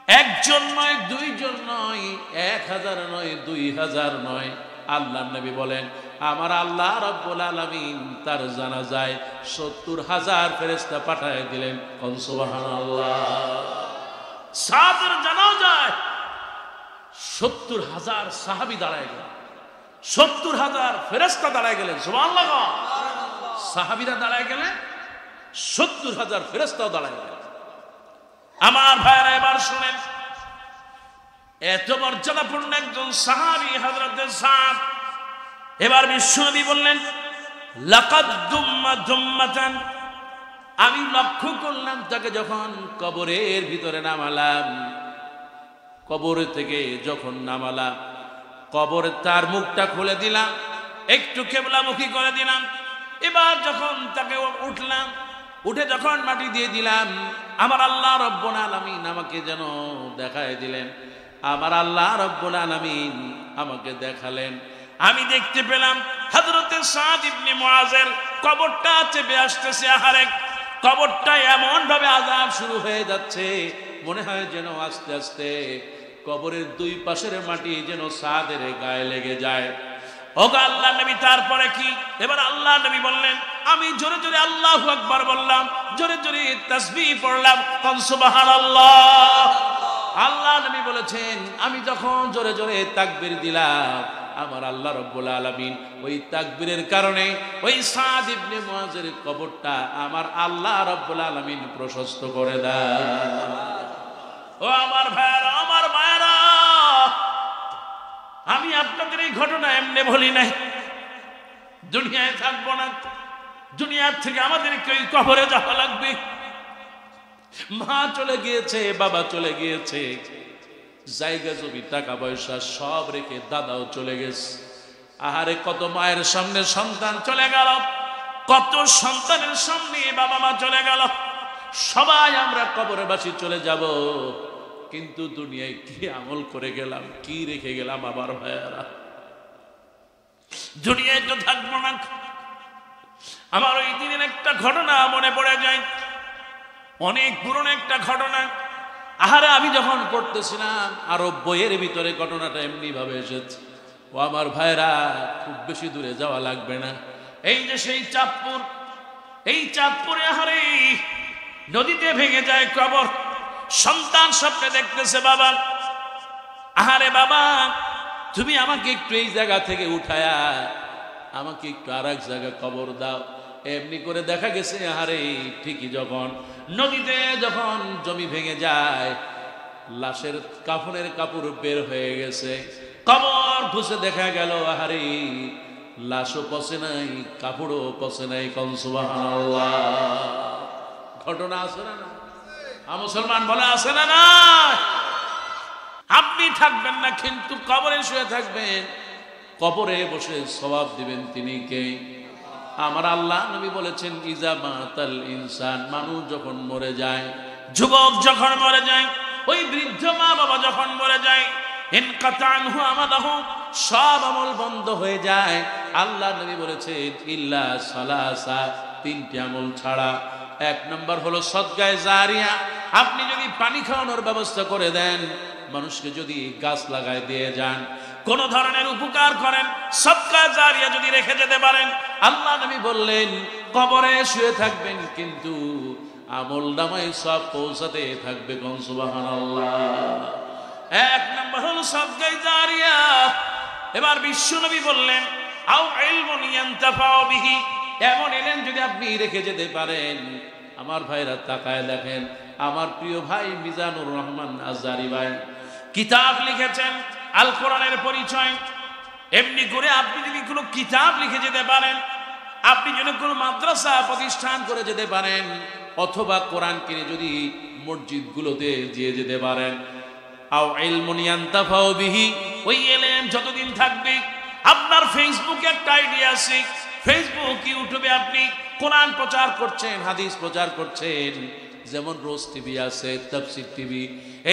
একজন নয়, দুইজন নয়, ১,০০০ নয়, ২,০০০ নয়। আল্লাহর নবী বলেন আমার আল্লাহ রাব্বুল আলামিন তার জানাজায় ৭০,০০০ ফেরেশতা পাঠিয়ে দিলেন। কোন সুবহানাল্লাহ। সাদের জানাজায় ৭০,০০০ সাহাবী দাঁড়ায় গেলেন, ৭০,০০০ ফেরেশতা দাঁড়ায় গেলেন। সুবহানাল্লাহ। সাহাবীরা দাঁড়ায় গেলেন, ৭০,০০০ ফেরেশতাও দাঁড়ায় গেলেন। আমার ভাইরা এবার শুনেন, এত মর্যাদাপূর্ণ একজন সাহাবী হযরত সাদ। এবার বিশ্বনবী বললেন লাকাদ দুম্মা দুম্মাতান, আমি লক্ষ্য করলাম তাকে যখন কবরের ভিতরে নামালাম, কবর থেকে যখন নামালাম, কবরে তার মুখটা খুলে দিলাম, একটু কিবলামুখী করে দিলাম। এবার যখন তাকে উঠলাম, উঠে যখন মাটি দিয়ে দিলাম, আমার আল্লাহ রাব্বুল আলামিন আমাকে যেন দেখায় দিলেন। আমার আল্লাহ রাব্বুল আলামিন আমাকে দেখালেন, আমি দেখতে পেলাম হযরত সাদ ইবনে মুআজের কবরটা চেপে আসতেছে। আহারে, কবরটা এমন ভাবে আযাব শুরু হয়ে যাচ্ছে, মনে হয় যেন আস্তে আস্তে কবরের দুই পাশের মাটি যেন সাদের গায়ে লেগে যায়। ওগো আল্লাহ নবী, তারপরে কি? এবার আল্লাহ নবী বললেন, আমি জোরে জোরে আল্লাহু আকবার বললাম, জোরে জোরে তাসবিহ পড়লাম। কোন সুবহানাল্লাহ। আল্লাহ নবী বলেছেন আমি যখন জোরে জোরে তাকবীর দিলাম, আমার আল্লাহ রাব্বুল আলামিন ওই তাকবীরের কারণে ওই সাদ ইবনে মুআজের কবরটা আমার আল্লাহ রাব্বুল আলামিন প্রশস্ত করে দেন। ও আমার ভাইরা, আমার মায়েরা, আমি আপনাদের এই ঘটনা এমনি বলি নাই। দুনিয়ায় থাকবো না, দুনিয়ার থেকে আমাদেরকে ওই কবরে যাওয়া লাগবে। মা চলে গিয়েছে, বাবা চলে গিয়েছে, জায়গা জমি টাকা পয়সা সব রেখে দাদাও চলে গেছে। আহারে, কত মায়ের সামনে সন্তান চলে গেল, কত সন্তানের সামনে বাবা মা চলে গেল। সবাই আমরা কবরে বাসী চলে যাব, কিন্তু দুনিয়ায় কি আমল করে গেলাম, কি রেখে গেলাম? আমার ভাইয়ারা, দুনিয়ায় তো থাকবো না। আমার ওই দিনের একটা ঘটনা মনে পড়ে যায়, অনেক পুরনো একটা ঘটনা। আহারে, আমি যখন পড়তেছিলাম আরব বইয়ের ভিতরে ঘটনাটা এমনি ভাবে এসেছে। ও আমার ভাইরা, খুব বেশি দূরে যাওয়া লাগবে না। এই যে সেই চাঁদপুর, এই চাঁদপুরে আহারে নদীতে ভেঙে যায় কবর। সন্তান স্বপ্নে দেখতেছে, বাবা, আহারে বাবা, তুমি আমাকে একটু এই জায়গা থেকে উঠায়া আমাকে একটু আর এক জায়গায় কবর দাও। এমনি করে দেখা গেছে আরে ঠিকই যখন নদীতে যখন জমি ভেঙে যায়, লাশের কাফনের কাপড় বের হয়ে গেছে, কবর খুঁজে দেখা গেল আরে লাশও পচে নাই, কাপড়ও পচে নাই। কোন সুবহানাল্লাহ। ঘটনা আছে না? মুসলমান বলে আছে না? না, আপনি থাকবেন না কিন্তু কবরে শুয়ে থাকবেন, কবরে বসে সওয়াব দিবেন তিনি কে? আমার আল্লাহ নবী বলেছেন ইজা মাতাল ইনসান, মানুষ যখন মরে যায়, যুবক যখন মরে যায়, ওই বৃদ্ধ মা বাবা যখন মরে যায়, ইনকাতা আনহু আমালহু, সব আমল বন্ধ হয়ে যায়। আল্লাহ নবী বলেছেন ইল্লা সালাসা, তিনটি আমল ছাড়া। এক নম্বর হলো সদকায়ে জারিয়া, আপনি যদি পানি খাওয়ানোর ব্যবস্থা করে দেন, মানুষকে যদি গাছ লাগায় দিয়ে যান, কোন ধরনের উপকার করেন, সদকা জারিয়া যদি রেখে যেতে পারেন, আল্লাহ নবী বললেন কবরে শুয়ে থাকবেন কিন্তু আমল নামায় সব পৌঁছাতে থাকবে। কোন সুবহানাল্লাহ। এক নম্বর হলো সদকা জারিয়া। এবার বিশ্ব নবী বললেন আও ইলমুন ইয়ানতাফাউ বিহি, এমন ইলম যদি আপনি রেখে যেতে পারেন। আমার ভাইরা তাকায় দেখেন, আমার প্রিয় ভাই মিজানুর রহমান আজহারী ভাই কিতাব লিখেছেন আল কোরআনের পরিচয়। এমনি করে আপনি যদি কোনো কিতাব লিখে যেতে পারেন, আপনি যদি কোনো মাদ্রাসা প্রতিষ্ঠান করে যেতে পারেন, অথবা কোরআন কিনে যদি মসজিদগুলোতে দিয়ে যেতে পারেন, আও ইলমুন ইয়ানতাফাউ বিহি, ওই ইলম যতদিন থাকবে। আপনার ফেসবুকে একটা আইডিয়া আছে, ফেসবুক ইউটিউবে আপনি কোরআন প্রচার করছেন, হাদিস প্রচার করছেন, যেমন রোজ টিভি আছে, তাফসীর টিভি,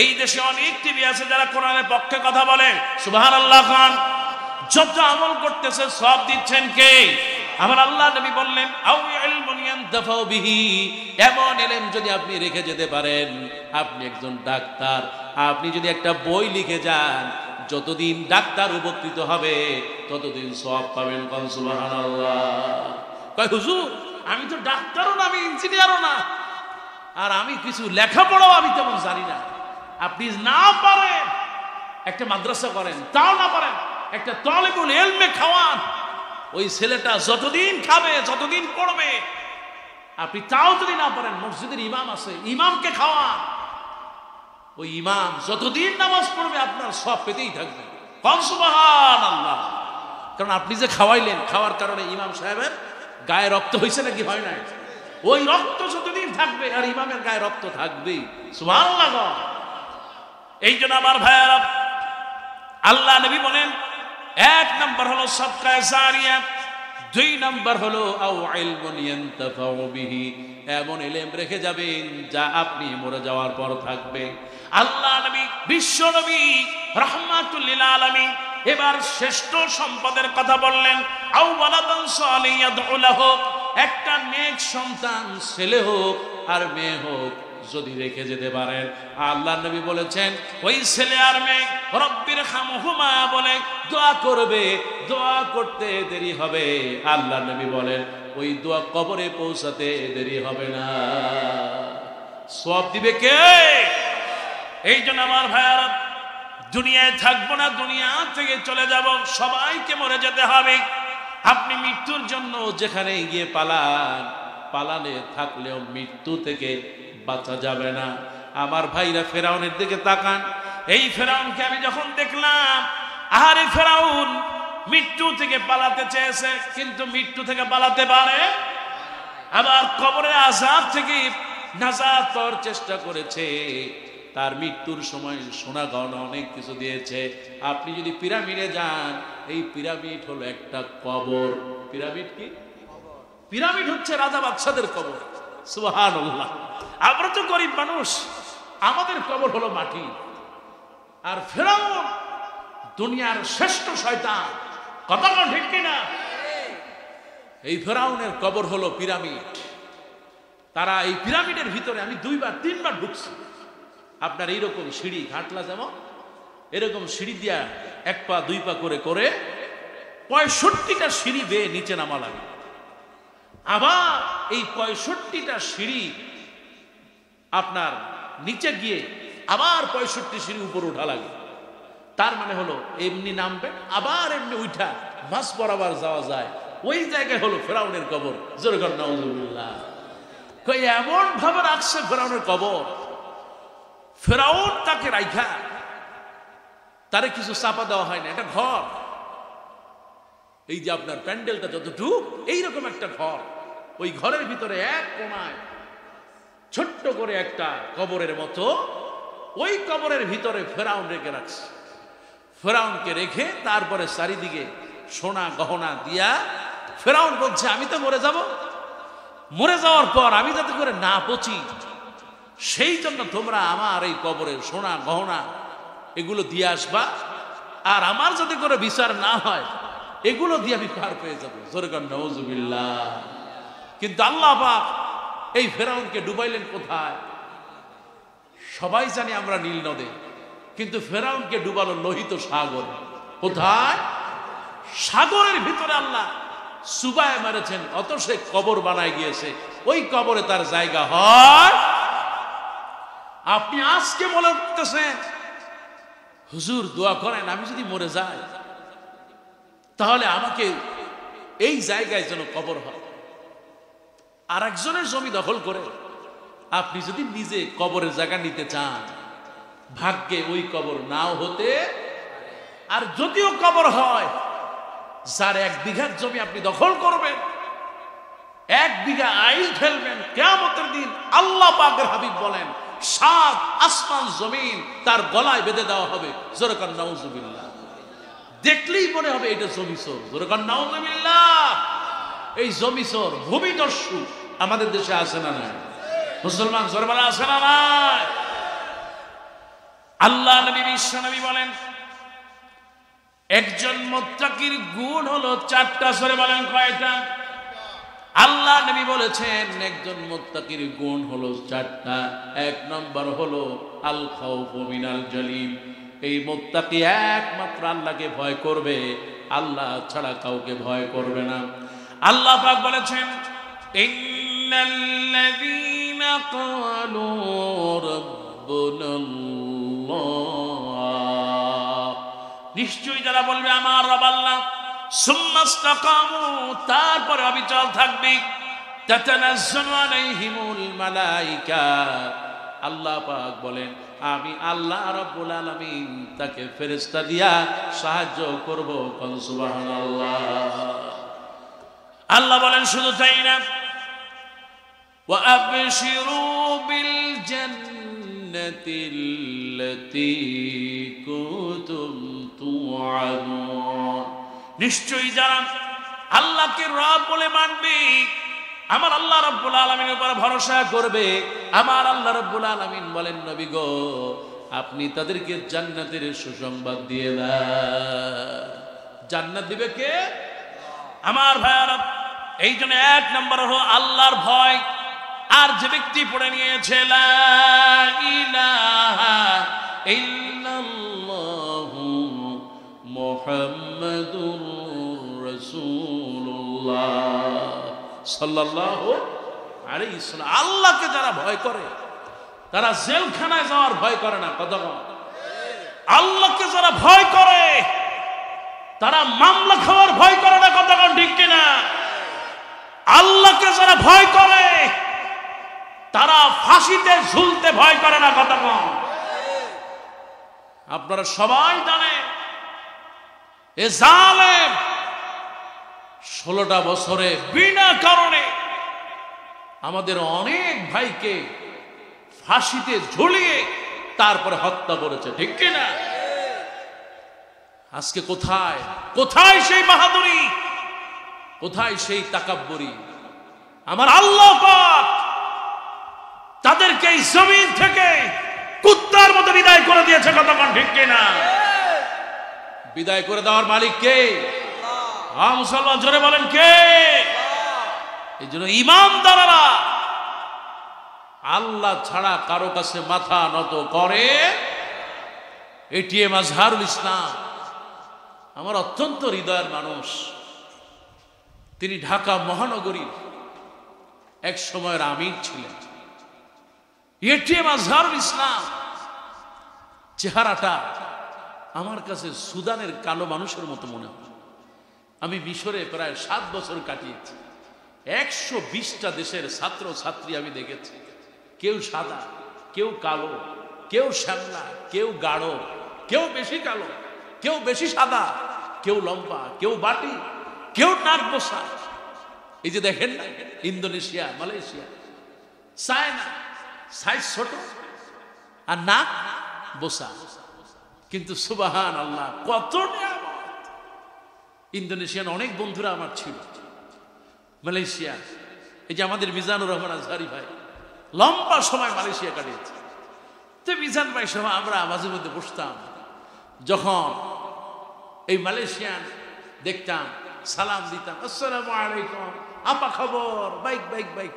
এই দেশে অনেক টিভি আছে যারা কোরআনের পক্ষে কথা বলে। সুবহানাল্লাহ খান। যত আমল করতেছে সব দিচ্ছেন কে? আমার আল্লাহ নবী বললেন আও ইলমুন ইয়ানতাফাউ বিহি, এমন ইলম যদি আপনি রেখে যেতে পারেন, আপনি একজন ডাক্তার, আপনি যদি একটা বই লিখে যান, যতদিন ডাক্তার উপকৃত হবে ততদিন সওয়াব পাবেন। কোন সুবহানাল্লাহ। কয় হুজুর আমি তো ডাক্তারও না, আমি ইঞ্জিনিয়ারও না, আর আমি কিছু লেখাপড়াও আমি তেমন জানি না। আপনি না পারেন একটা মাদ্রাসা করেন, তাও না পারেন একটা তালিবুল ইলমে খাওয়ান, ওই ছেলেটা যতদিন খাবে যতদিন পড়বে, আপনি তাও যদি না পারেন মসজিদের ইমাম আছে, ইমামকে খাওয়ান, ওই ইমাম যতদিন নামাজ পড়বে আপনার সব পেতেই থাকবে। কোন সুবহানাল্লাহ। কারণ আপনি যে খাওয়াইলেন, খাওয়ার কারণে ইমাম সাহেবের গায়ে রক্ত হয়েছে নাকি হয় নাই? ওই রক্ত যতদিন থাকবে আর ইমামের গায়ে রক্ত থাকবেই। সুবহানাল্লাহ। এই জন্য আমার ভাইয়ারা, আল্লাহ নবী বলেন এক নম্বর হলো সদকায়ে জারিয়া, দুই নম্বর হলো আও ইলমুন ইয়ানতাফাউ বিহি, এমন ইলম রেখে যাবেন যা আপনি মরে যাওয়ার পর থাকবে। আল্লাহ নবী বিশ্ব নবী রাহমাতুল লিল আলামিন এবার শ্রেষ্ঠ সম্পদের কথা বললেন। আও ওয়ালাদান সালিহান ইয়াদউ লাহু, একটা নেক সন্তান, ছেলে হোক আর মেয়ে হোক, যদি রেখে যেতে পারেন, আল্লাহ নবী বলেছেন ওই ছেলে আর মেয়ে রব্বির হামহুমা বলে দোয়া করবে, দোয়া করতে দেরি হবে। আল্লাহ নবী বলেন ওই দোয়া কবরে পৌঁছাতে দেরি হবে না। সওয়াব দিবে কে? এই জন্য আমার ভাইয়ারা, দুনিয়ায় থাকবো না, দুনিয়া থেকে চলে যাব, সবাইকে মরে যেতে হবে। আপনি মৃত্যুর জন্য যেখানে গিয়ে পালান, পালানে থাকলেও মৃত্যু থেকে বাঁচা যাবে না। আমার ভাইরা ফেরাউনের দিকে তাকান। এই ফেরাউনকে আমি যখন দেখলাম, আরে ফেরাউন মৃত্যু থেকে পালাতে চেয়েছে কিন্তু মৃত্যু থেকে পালাতে পারে, আবার কবরের আযাব থেকে নাজাত পাওয়ার চেষ্টা করেছে। তার মৃত্যুর সময় সোনা গয়না অনেক কিছু দিয়েছে। আপনি যদি পিরামিডে যান, এই পিরামিড হলো একটা কবর। পিরামিড কি? পিরামিড হচ্ছে রাজা বাদশাদের কবর। সুবহানাল্লাহ। আমরা তো গরিব মানুষ, আমাদের কবর হলো মাটি। আর ফেরাউন দুনিয়ার শ্রেষ্ঠ শয়তান, কথা বল ঠিক কিনা? এই ফেরাউনের কবর হলো পিরামিড। তারা এই পিরামিডের ভিতরে আমি 2-3 বার ঢুকছি। আপনার এইরকম সিঁড়ি ঘাটলা, যেমন এরকম সিঁড়ি দিয়া 1 পা 2 পা করে করে 65টা সিঁড়ি বেয়ে নিচে নামা লাগে। আবার এই 65টা সিঁড়ি আপনার নিচে গিয়ে আবার 65 সিঁড়ি উপরে উঠা লাগে। তার মানে হলো এমনি নামবেন, আবার এমনি উঠা মাছ বরাবর যাওয়া যায়, ওই জায়গায় হলো ফেরাউনের কবর। জোরে কর নাউজুবিল্লাহ। কই এমন ভাবে রাখছে ফেরাউনের কবর, ফেরাউন তাকে রাইখা, তারে কিছু চাপা দেওয়া হয় না। এটা ঘর, এই যে আপনার প্যান্ডেলটা যতটুকু, এইরকম একটা ঘর। ওই ঘরের ভিতরে এক কোণায় ছোট্ট করে একটা কবরের মতো, ওই কবরের ভিতরে ফেরাউন রেখে রাখছে। ফেরাউনকে রেখে তারপরে চারিদিকে সোনা গহনা দিয়া ফেরাউন বলছে, আমি তো মরে যাব, মরে যাওয়ার পর আমি যাতে করে না পচি, সেই জন্য তোমরা আমার এই কবরের সোনা গহনা এগুলো দিয়ে আসবা, আর আমার যাতে করে বিচার না হয় এগুলো দিয়ে আমি পার পেয়ে যাবো। জোরে কর নাউজুবিল্লাহ। কিন্তু আল্লাহ পাক এই ফেরাউনকে ডুবাইলেন কোথায়? সবাই জানি আমরা নীল নদে, কিন্তু ফেরাউনকে ডুবালো লোহিত সাগর। কোথায়? সাগরের ভিতরে আল্লাহ সুবায় মেরেছেন, অত সে কবর বানায় গিয়েছে। ওই কবরে তার জায়গা হয়। আপনি আজকে বলে উঠতেছেন, হুজুর দোয়া করেন আমি যদি মরে যাই তাহলে আমাকে এই জায়গায় যেন কবর হয়। আর একজনের জমি দখল করে আপনি যদি নিজে কবরের জায়গা নিতে চান, ভাগ্যে ওই কবর নাও হতে, আর যদিও কবর হয়, যার 1 বিঘার জমি আপনি দখল করবেন, 1 বিঘা আইল ঠেলবেন, কিয়ামতের দিন আল্লাহ পাকের হাবিব বলেন 7 আসমান জমিন তার গলায় বেঁধে দেওয়া হবে। জোরে কর নাউজুবিল্লাহ। দেখলেই মনে হবে এটা জমি চোর। জোরে কর নাউজুবিল্লাহ। এই জমি চোর, ভূমিদস্যু আমাদের দেশে আছে না নাই? মুসলমান জোরে বলা আছে না নাই? আল্লাহ নবী বিশ্ব নবী বলেন, একজন মুত্তাকির গুণ হলো 4টা। জোরে বলেন কয়টা? আল্লাহ নবী বলেছেন একজন মুত্তাকির গুণ হলো 4টা। 1 নম্বর হলো আল খাউফু মিনাল জালিম। এই মুত্তাকি একমাত্র আল্লাহকে ভয় করবে, আল্লাহ ছাড়া কাউকে ভয় করবে না। আল্লাহ পাক বলেছেন, ইন্নাল্লাযীনা ক্বালু রাব্বুনাল্লাহ, নিশ্চয়ই যারা বলবে আমার রব আল্লাহ, সুম্মাস্তাকামু, তারপরে অবিচল থাকবে, তাতানাজ্জালু আলাইহিমুল মালায়েকা, আল্লাহ পাক বলেন আমি আল্লাহ রাব্বুল আলামিন তাকে ফেরেশতা দিয়া সাহায্য করব। কোন সুবহানাল্লাহ। আল্লাহ বলেন শুধু তাই না, ওয়া আবশিরু বিল জান্নাতিল্লাতী কুনতুম তুআদুন, নিশ্চয়ই যারা আল্লাহকে রব বলে মানবে, আমার আল্লাহ রাব্বুল আলামিনের উপর ভরসা করবে, আমার আল্লাহ রাব্বুল আলামিন বলেন নবী গো আপনি তাদেরকে জান্নাতের সুসংবাদ দিয়ে দেন। জান্নাত দিবে কে? আমার ভাইয়ারা, এই জন্য 1 নম্বর হলো আল্লাহর ভয়। আর যে ব্যক্তি পড়ে নিয়েছে লা ইলাহা ইল্লাল্লাহু মুহাম্মাদুর রাসূলুল্লাহ সাল্লাল্লাহু আলাইহি ওয়াসাল্লাম, আল্লাহকে যারা ভয় করে তারা জেলখানায় যাওয়ার ভয় করে না। কথা বল। আল্লাহকে যারা ভয় করে তারা মামলা খাওয়ার ভয় করে না। কথা বল ঠিক কিনা? আল্লাহকে যারা ভয় করে তারা ফাঁসিতে ঝুলতে ভয় করে না। কথা বল। আপনারা সবাই জানেন এ জালেম 16টা বছরে বিনা কারণে আমাদের অনেক ভাইকে ফাঁসিতে ঝুলিয়ে তারপরে হত্যা করেছে। ঠিক কিনা? আজকে কোথায় কোথায় সেই বাহাদুরি, কোথায় সেই তাকাব্বুরি? আমার আল্লাহ পাক তাদেরকে এই জমিন থেকে কুত্তার মতো বিদায় করে দিয়েছে। কথা বল ঠিক কিনা? বিদায় করে দেওয়ার মালিক কে? মুসলমান জোরে বলেন কে? এই জন্য ইমানদাররা আল্লাহ ছাড়া কারো কাছে মাথা নত করে। এটিএম আজহারুল ইসলাম আমার অত্যন্ত হৃদয়ের মানুষ। তিনি ঢাকা মহানগরীর এক সময়ের আমির ছিলেন। এটিএম আজহারুল ইসলাম চেহারাটা আমার কাছে সুদানের কালো মানুষের মতো মনে হয়। আমি মিশরে প্রায় 7 বছর কাটিয়েছি। 120টা দেশের ছাত্র ছাত্রী আমি দেখেছি। কেউ সাদা, কেউ কালো, কেউ শ্যামলা, কেউ গাঢ়, কেউ বেশি কালো, কেউ বেশি সাদা, কেউ লম্বা, কেউ বাটি, কেউ নাক বসা। এই যে দেখেন না, ইন্দোনেশিয়া, মালয়েশিয়া, চায়না, সাইজ ছোট আর নাক বসা, কিন্তু সুবহানাল্লাহ কত নিয়ামত। ইন্দোনেশিয়ান অনেক বন্ধুরা আমার ছিল, মালয়েশিয়া, এই যে আমাদের মিজানুর রহমান আজহারি ভাই লম্বা সময় মালয়েশিয়া কাটিয়েছে। তো মিজান ভাই সহ আমরা মাঝে মধ্যে বসতাম, যখন এই মালয়েশিয়ান দেখতাম সালাম দিতাম, আসসালামু আলাইকুম, আপা খবর, বাইক বাইক বাইক।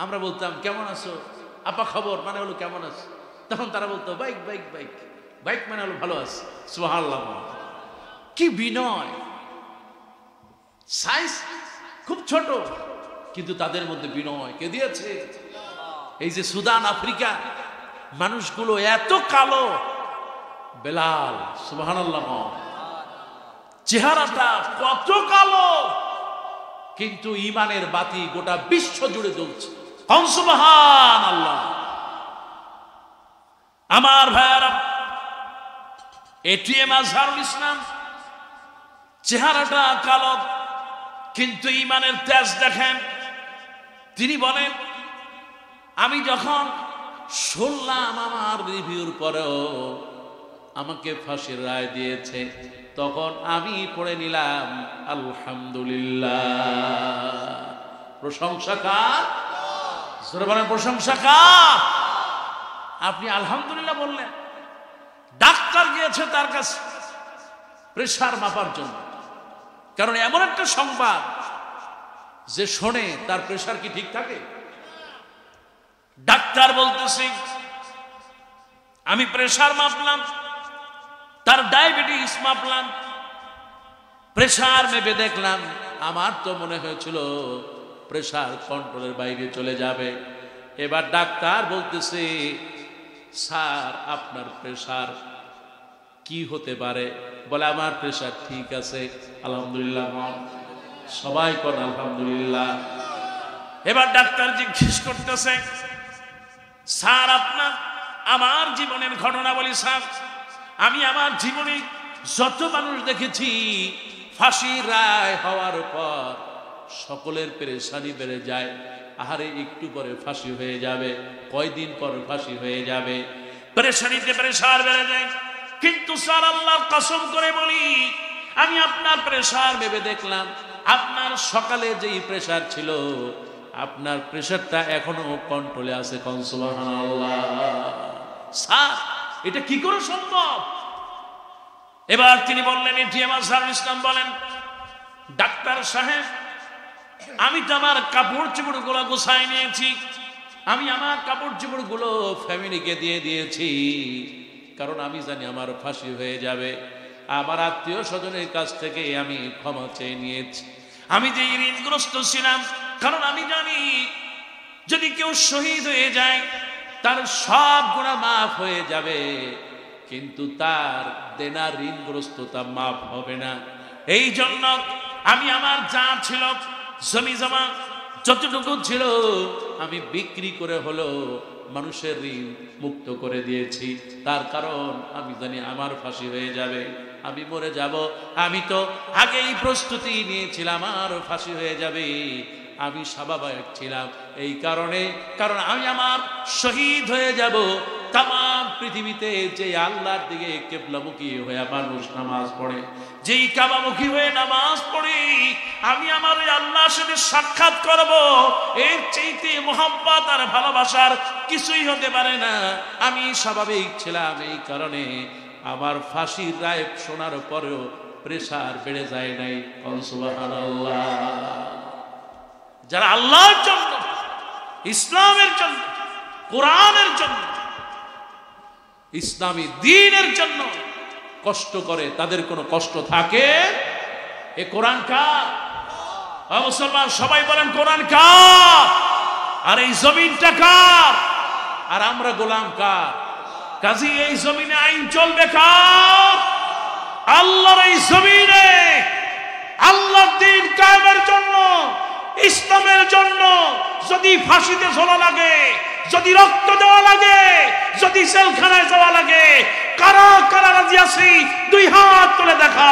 আমরা বলতাম কেমন আছো, আপা খবর মানে হলো কেমন আছো, তখন তারা বলতো বাইক বাইক বাইক, বাইক মানে হলো ভালো আছে। সুবহানাল্লাহ, কি বিনয়। সাইজ খুব ছোট, কিন্তু তাদের মধ্যে বিনয় কে দিয়েছে? এই যে সুদান, আফ্রিকা, মানুষগুলো এত কালো, বেলাল, সুবহানাল্লাহ, চেহারাটা কত কালো, কিন্তু ইমানের বাতি গোটা বিশ্ব জুড়ে জ্বলছে। সুবহানাল্লাহ। আমার ভাইয়ারা, এটিএম আজহারুল ইসলাম, চেহারাটা কালো, কিন্তু ইমানের তেজ দেখেন। তিনি বলেন, আমি যখন শুনলাম আমার রিভিউর পরেও আমাকে ফাঁসির রায় দিয়েছে, তখন আমি পড়ে নিলাম আলহামদুলিল্লাহ। প্রশংসা কার? জোরে বলেন প্রশংসা কার? আপনি আলহামদুলিল্লাহ বললেন। ডাক্তার গিয়েছে তার কাছে প্রেসার মাপার জন্য, কারণ এমন একটা সংবাদ যে শোনে তার প্রেসার কি ঠিক থাকে? ডাক্তার বলতেছে, আমি প্রেসার মাপলাম, তার ডায়াবেটিস মাপলাম, প্রেসার মেপে দেখলাম, আমার তো মনে হয়েছিল প্রেসার কন্ট্রোলের বাইরে চলে যাবে। এবার ডাক্তার বলতেছে, স্যার আপনার প্রেসার কি হতে পারে? বলে আমার প্রেসার ঠিক আছে, আলহামদুলিল্লাহ। সবাই কোন আলহামদুলিল্লাহ। এবার ডাক্তার জিজ্ঞেস করতেছে, স্যার আপনার, আমার জীবনের ঘটনা বলি স্যার, আমি আমার জীবনে যত মানুষ দেখেছি ফাঁসির রায় হওয়ার পর সকলের পেরেশানি বেড়ে যায়। আহারে একটু পরে ফাঁসি হয়ে যাবে, কয়দিন পর ফাঁসি হয়ে যাবে, পেরেশানিতে প্রেসার বেড়ে যায়। কিন্তু স্যার আল্লাহর কসম করে বলি, আমি আপনার প্রেসার ভেবে দেখলাম, আপনার সকালে যেই প্রেসার ছিল, আপনার প্রেসারটা এখনো কন্ট্রোলে আছে। সুবহানাল্লাহ। স্যার এটা কি করে সম্ভব? এবার তিনি বললেন, এটিএম আজহারুল ইসলাম বলেন, ডাক্তার সাহেব, আমি তো আমার কাপড় চোপড় গুলো গোছায় নিয়েছি, আমি আমার কাপড় চোপড় গুলো ফ্যামিলিকে দিয়ে দিয়েছি, কারণ আমি জানি আমার ফাঁসি হয়ে যাবে। আমার আত্মীয় স্বজনের কাছ থেকে আমি ক্ষমা চেয়ে নিয়েছি। আমি যে ঋণগ্রস্ত ছিলাম, কারণ আমি জানি যদি কেউ শহীদ হয়ে যায় তার সব গুনাহ মাফ হয়ে যাবে, কিন্তু তার দেনা ঋণগ্রস্ততা মাফ হবে না। এই জন্য আমি আমার যা ছিল, জমি জমা যতটুকু ছিল, আমি বিক্রি করে হলো মানুষের ঋণ মুক্ত করে দিয়েছি। তার কারণ আমি জানি আমার ফাঁসি হয়ে যাবে, আমি মরে যাব। আমি তো আগেই প্রস্তুতি নিয়েছিলাম আমার ফাঁসি হয়ে যাবে, আমি স্বাভাবিক ছিলাম এই কারণে, কারণ আমি আমার শহীদ হয়ে যাব। তামাম পৃথিবীতে যে আল্লাহর দিকে কিবলামুখী হয়ে মানুষ নামাজ পড়ে, যেই কাবামুখী হয়ে নামাজ পড়ে, আমি আমার ওই আল্লাহর সাথে সাক্ষাৎ করব, এর চাইতে মোহাব্বত আর ভালোবাসার কিছুই হতে পারে না। আমি স্বাভাবিক ছিলাম এই কারণে আমার ফাঁসির রায় শোনার পরেও প্রেসার বেড়ে যায় নাই। সুবহানাল্লাহ। যারা আল্লাহর জন্য, ইসলামের জন্য, কোরআনের জন্য, ইসলামী দ্বীনের জন্য কষ্ট করে, তাদের কোনো কষ্ট থাকে? এ কোরআন কার? মুসলমান সবাই বলেন কোরআন কার? আর এই জমিনটা কার? আর আমরা গোলাম কার? কাজী এই জমিনে আইন চলবে কার? আল্লাহর এই জমিনে কায়েমের জন্য, ইসলামের জন্য যদি ফাঁসিতে ঝোলা লাগে, যদি রক্ত দেওয়া লাগে, যদি জেলখানায় যাওয়া লাগে, কারা কারা রাজি আছি? দুই হাত তুলে দেখা।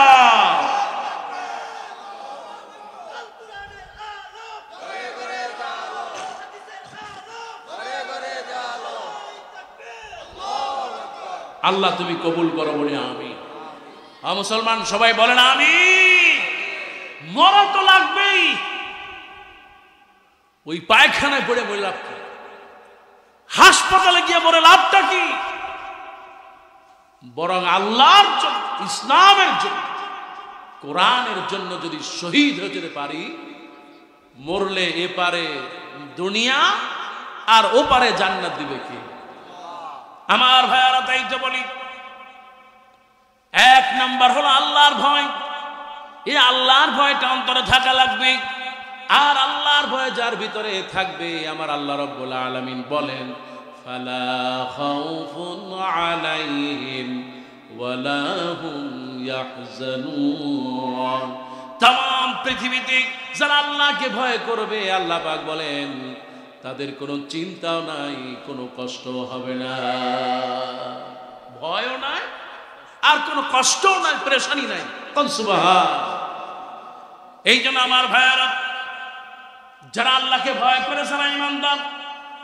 আল্লাহ তুমি কবুল করো বলে আমি। মুসলমান সবাই বলেন আমি। মরা তো লাগবেই, ওই পায়খানায় পড়ে মরে লাভ কি? হাসপাতালে গিয়ে মরে লাভটা কি? বরং আল্লাহর জন্য, ইসলামের জন্য, কোরআনের জন্য যদি শহীদ হয়ে যেতে পারি, মরলে এপারে দুনিয়া আর ওপারে জান্নাত দিবে কি? আমার ভাইয়ারা, তাই তো বলি, এক নাম্বার হলো আল্লাহর ভয়। এই আল্লাহর ভয়টা অন্তরে থাকা লাগবে। আর আল্লাহর ভয় যার ভিতরে থাকবে, আমার আল্লাহ রাব্বুল আলামিন বলেন, ফালা খাউফুন আলাইহিম ওয়ালা হুম ইয়াহজানুন। তাম পৃথিবীতে যারা আল্লাহকে ভয় করবে, আল্লাহ পাক বলেন তাদের কোনো চিন্তাও নাই, কোনো কষ্টও হবে না। ভয়ও নাই আর কোনো কষ্টও নাই, পেরেশানি নাই। কোন সুবহান। এই জন্য আমার ভাইয়ারা, যারা আল্লাহকে ভয় করে, যারা ঈমানদার,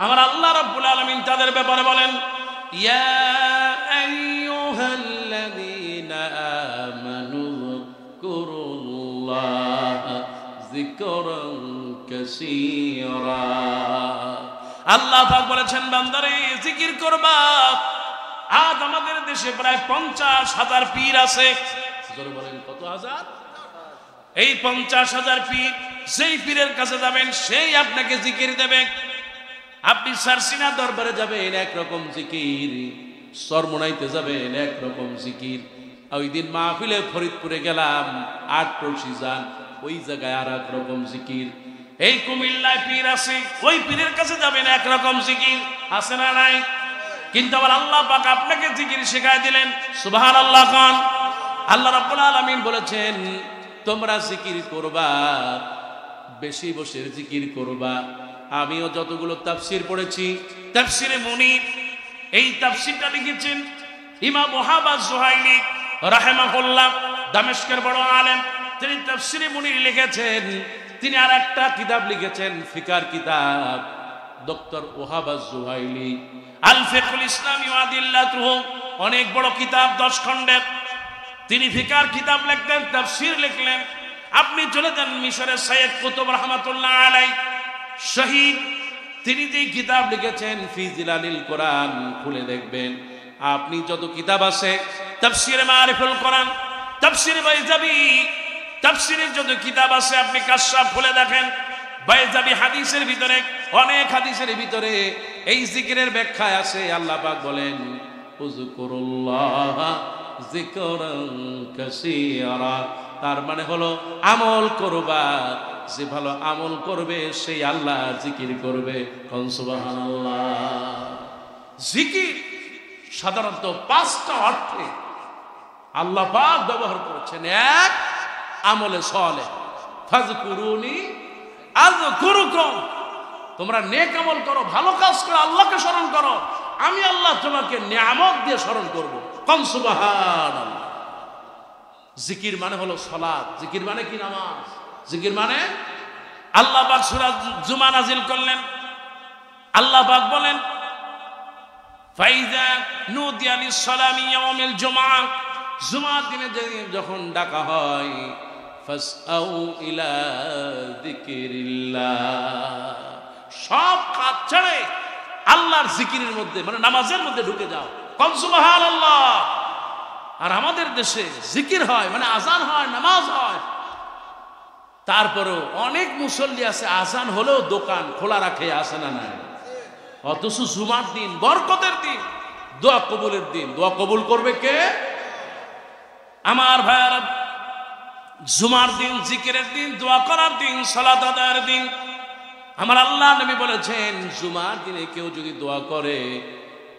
আমার আল্লাহ রাব্বুল আলামিন তাদের ব্যাপারে বলেন, ইয়া আইয়ুহাল্লাযীনা আমানু যিকুরুল্লাহা যিকরান কাসীরা। আল্লাহ পাক বলেছেন, বান্দারে জিকির করবা। আজ আমাদের দেশে প্রায় 50,000 পীর আছে। জোরে বলেন, কত হাজার? এই 50,000 পীর, সেই পীরের কাছে যাবেন, সেই আপনাকে জিকির দেবে। আপনি সারসিনা দরবারে যাবেন, একরকম জিকির। সরমনাইতে যাবেন, একরকম জিকির। ওই দিন মাহফিলে ফরিদপুরে গেলাম, 8 পড়শি যান, ওই জায়গায় আর এক রকম জিকির। এই কুমিল্লায় পীর আছে, ওই পীরের কাছে যাবেন, একরকম জিকির। আছে না নাই? কিন্তু আবার আল্লাহ পাক আপনাকে জিকির শেখায় দিলেন। সুবহানাল্লাহ খান। আল্লাহ রাব্বুল আলামিন বলেছেন, তোমরা জিকির করবা, বেশি বসে জিকির করবা। আমিও যতগুলো তাফসীর পড়েছি, তাফসীরে মুনির, এই তাফসীরটা লিখেছেন ইমাম ওয়াহাব আজ-জুহাইলি রাহিমাহুল্লাহ, দামেস্কের বড় আলেম। তিনি তাফসীরে মুনির লিখেছেন। তিনি আর একটা কিতাব লিখেছেন, ফিকার কিতাব, ডক্টর ওয়াহাব আজ-জুহাইলি, আল ফিকহুল ইসলামি ওয়া আদিল্লাতুহু। অনেক বড় কিতাব, 10 খণ্ডের। তিনি ফিকার কিতাব লিখলেন, তাফসীর লিখলেন। আপনি চলে যান মিশরের সৈয়দ কুতুব রহমাতুল্লাহ আলাইহি, শহীদ, তিনি যে কিতাব লিখেছেন ফি জিলালিল কোরআন, খুলে দেখবেন আপনি যত কিতাব আছে, তাফসীরে মারিফুল কোরআন, তাফসীরে বাইজাবি, তাফসীরের যত কিতাব আছে, আপনি কাশফ খুলে দেখেন, বাইজাবি হাদিসের ভিতরে, অনেক হাদিসের ভিতরে এই জিকিরের ব্যাখ্যায় আছে। আল্লাহ পাক বলেন, উযকুরুল্লাহ যিকরান কাসীরা। তার মানে হলো আমল করবা, যে ভালো আমল করবে সেই আল্লাহ জিকির করবে। কোন সুবহানাল্লাহ। জিকির সাধারণত 5টা অর্থে আল্লাহ পাক ব্যবহার করেছেন। এক, আমলে সালেহ, ফাযকুরুনি আযকুরুকুম। তোমরা নেক আমল করো, ভালো কাজ করো, আল্লাহকে স্মরণ করো, আমি আল্লাহ তোমাকে নিয়ামত দিয়ে স্মরণ করব। কোন সুবহানাল্লাহ। জিকির মানে হলো সালাত। জিকির মানে কি? নামাজ। জিকির মানে, আল্লাহ পাক সূরা জুমা নাজিল করলেন। আল্লাহ পাক বলেন, ফাইজা নুদিয়া লিস-সালামি ইয়াউমিল জুমআহ। জুমার দিনে যখন ডাকা হয়, ফাসআউ ইলা যিকিরিল্লাহ। সব কাজ ছেড়ে আল্লাহর জিকিরের মধ্যে, মানে নামাজের মধ্যে ঢুকে যাও। কোন সুবহানাল্লাহ। আর আমাদের দেশে জিকির হয় মানে আজান হয়, নামাজ হয়, তারপরেও অনেক মুসল্লি আছে আজান হলেও দোকান খোলা রাখে, আসে না নাই? অথচ জুমার দিন, বরকতের দিন, দোয়া কবুলের দিন। দোয়া কবুল করবে কে? আমার ভাইয়ারা, জুমার দিন জিকিরের দিন, দোয়া করার দিন, সালাত আদায়ের দিন। আমার আল্লাহ নবী বলেছেন, জুমার দিনে কেউ যদি দোয়া করে,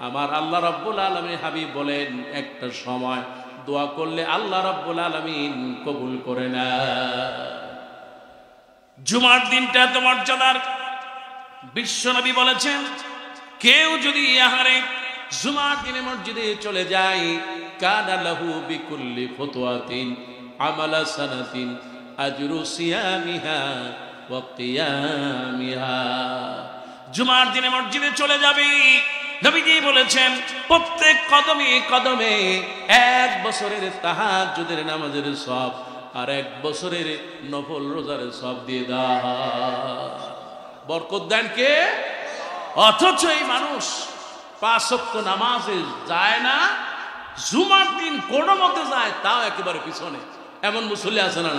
আমার আল্লাহ রাব্বুল আলামিন হাবিব বলেন, একটা সময় দোয়া করলে আল্লাহ রাব্বুল আলামিন কবুল করে না। জুমার দিনটা এত মর্যাদার, বিশ্বনবী বলেছেন কেউ যদি আহারে জুমার দিনে মসজিদে চলে যায়, কানা লাহু বিকুল্লি ফুতওয়াতিন আমালা সানাতিন আজরু সিয়ামিহা ওয়া কিয়ামিহা। জুমার দিনে মসজিদে চলে যাবে, নবীজি বলেছেন প্রত্যেক কদমে কদমে 1 বছরের তাহাজ্জুদের নামাজের সওয়াব আর 1 বছরের নফল রোজার সওয়াব দিয়ে দাও। বরকত দেন কে? অথচ এই মানুষ 5 ওয়াক্ত নামাজে যায় না, জুমার দিন কোনো মতে যায় তাও একেবারে পিছনে। এমন মুসল্লি আছে না?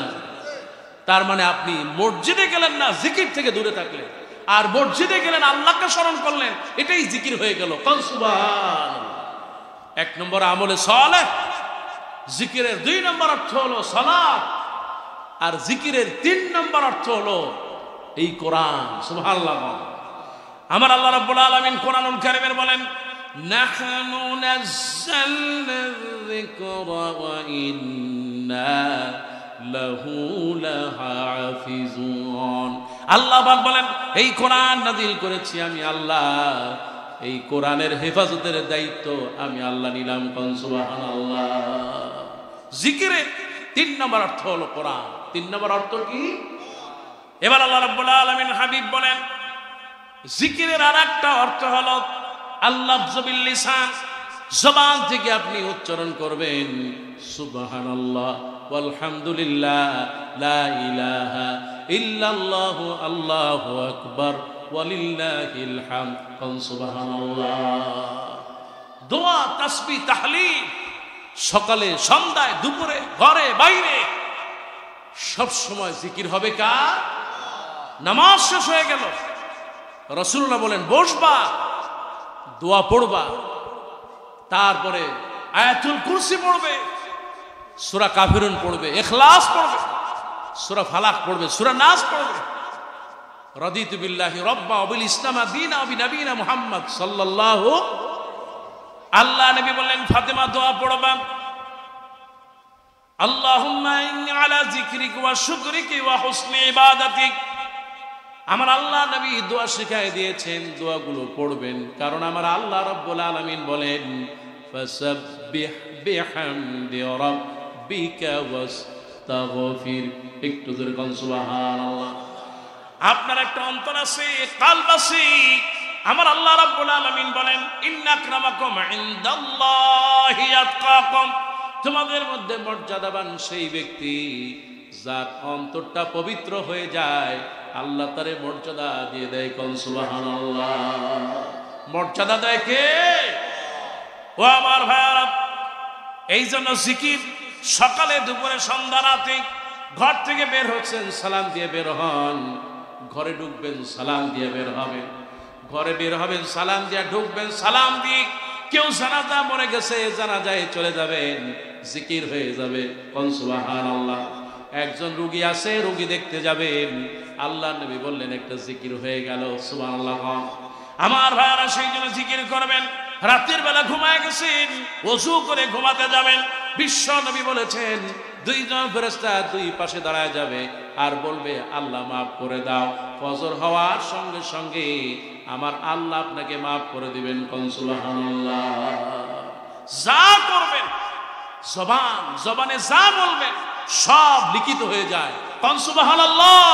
তার মানে আপনি মসজিদে গেলেন না, জিকির থেকে দূরে থাকলেন, আর মসজিদে গেলেন আল্লাহকে স্মরণ করলেন, এটাই জিকির হয়ে গেল। সুবহানাল্লাহ। 1 নম্বর আমলে সালেহ, জিকিরের 2 নম্বর অর্থ হলো সালাত, আর জিকিরের 3 নম্বর অর্থ হলো এই কোরআন। সুবহানাল্লাহ। আমার আল্লাহ রাব্বুল আলামিন কোরআনুল কারীমের বলেন, নাহনু নাযালনা যিকরা ওয়া ইন্না লাহু লাহাফিজুন। আল্লাহ পাক বলেন এই কোরআন নাযিল করেছি আমি আল্লাহ, এই কোরআনের হেফাজতের দায়িত্ব আমি আল্লাহ নিলাম। সুবহানাল্লাহ। জিকিরের 3 নম্বর অর্থ হলো কোরআন। 3 নম্বর অর্থ কি? এবার আল্লাহ রাব্বুল আলামিন হাবিব বলেন জিকিরের আরেকটা অর্থ হলো আল-লাফযু বিল লিসান, জবান থেকে আপনি উচ্চারণ করবেন সুবহানাল্লাহ ওয়ালহামদুলিল্লাহ লা ইলাহা ইল্লাল্লাহু আল্লাহু আকবার ওয়ালিল্লাহিল হামদ। সুবহানাল্লাহ। দোয়া, তাসবিহ, তাহলিল সকালে সন্ধ্যায় দুপুরে ঘরে বাইরে সব সময় জিকির হবে কার? নামাজ শেষ হয়ে গেল, রাসূলুল্লাহ বলেন বসবা, দোয়া পড়বা, তারপরে আয়াতুল কুরসি পড়বে, সূরা কাফিরুন পড়বে, ইখলাস পড়বে, সূরা ফালাক পড়বে, সূরা নাস পড়বে। রাদিতু বিল্লাহি রাব্বা ওয়া বিল ইসলামি দীনা ওয়া বিনবিয়িনা মুহাম্মদ সাল্লাল্লাহু। আল্লাহ নবী বললেন ফাতেমা দোয়া পড়বা, আল্লাহুম্মা ইন্নী আলা যিকরিকা ওয়া শুকরিকা ওয়া হুসনি ইবাদাতিক। আমার আল্লাহ নবী দোয়া শিখায় দিয়েছেন, দোয়াগুলো পড়বেন, কারণ আমার আল্লাহ রাব্বুল আলামিন বলেন ফাসাব্বিহ বিহামদি রাব্বিকা ওয়াস্তাগফির। একটু জোরে বলুন সুবহানাল্লাহ। আপনার একটা অন্তর আছে, কালব আছে, আমার আল্লাহ রাব্বুল আলামিন বলেন ইন্না আকরামাকুম ইনদাল্লাহি আতকাকুম। তোমাদের মধ্যে মর্যাদাবান সেই ব্যক্তি যার অন্তরটা পবিত্র হয়ে যায়, আল্লাহ তারে মর্যাদা দিয়ে দেয়। কোন সুবহানাল্লাহ। মর্যাদা দেয় কে? ও আমার ভাইরা, এই জন্য জিকির সকালে দুপুরে সন্ধ্যা রাতে। ঘর থেকে বের হচ্ছেন সালাম দিয়ে বের হন, ঘরে ঢুকবেন সালাম দিয়ে বের হবেন, ঘরে বের হবেন সালাম দিয়ে ঢুকবেন, সালাম দিয়ে কেউ জানাজা মরে গেছে জানাজায় চলে যাবেন, জিকির হয়ে যাবে। কোন সুবহানাল্লাহ। একজন রোগী আছে, রোগী দেখতে যাবেন, আল্লাহ নবী বললেন একটা জিকির হয়ে গেল। সুবহানাল্লাহ। আমার ভাইরা সেই জন্য জিকির করবেন। রাতের বেলা ঘুমায় গেছেন, ওযু করে ঘুমাতে যাবেন, বিশ্ব নবী বলেছেন 2 জন ফেরেশতা 2 পাশে দাঁড়ায় যাবে আর বলবে আল্লাহ মাফ করে দাও। ফজর হওয়ার সঙ্গে সঙ্গে আমার আল্লাহ আপনাকে মাফ করে দিবেন। কোন সুবহানাল্লাহ। যা করবেন জবানে যা বলবেন সব লিখিত হয়ে যায়। কোন সুবহানাল্লাহ।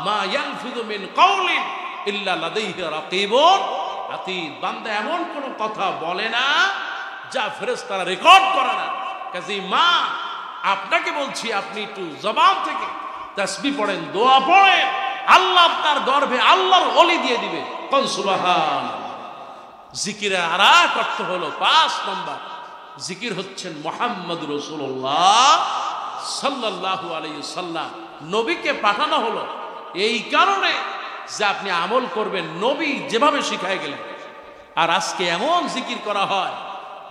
মা ইয়ালফিযু মিন কাওলিন ইল্লা লাদাইহি রাকীবুন আতীদ। বান্দা এমন কোন কথা বলে না যা ফেরেশতারা রেকর্ড করে না। কাজেই মা আপনাকে বলছি, আপনি একটু জবান থেকে তাসবিহ পড়েন, দোয়া পড়েন, আল্লাহ আপনার গর্ভে আল্লাহর ওলি দিয়ে দিবে। কোন সুবহানাল্লাহ। জিকিরের আরেক অর্থ হলো 5 নম্বর, জিকির হচ্ছেন মুহাম্মদুর রাসূলুল্লাহ সাল্লাল্লাহু আলাইহি সাল্লাম। নবীকে পাঠানো হলো এই কারণে যে আপনি আমল করবেন নবী যেভাবে শিখায় গেলেন। আর আজকে এমন জিকির করা হয়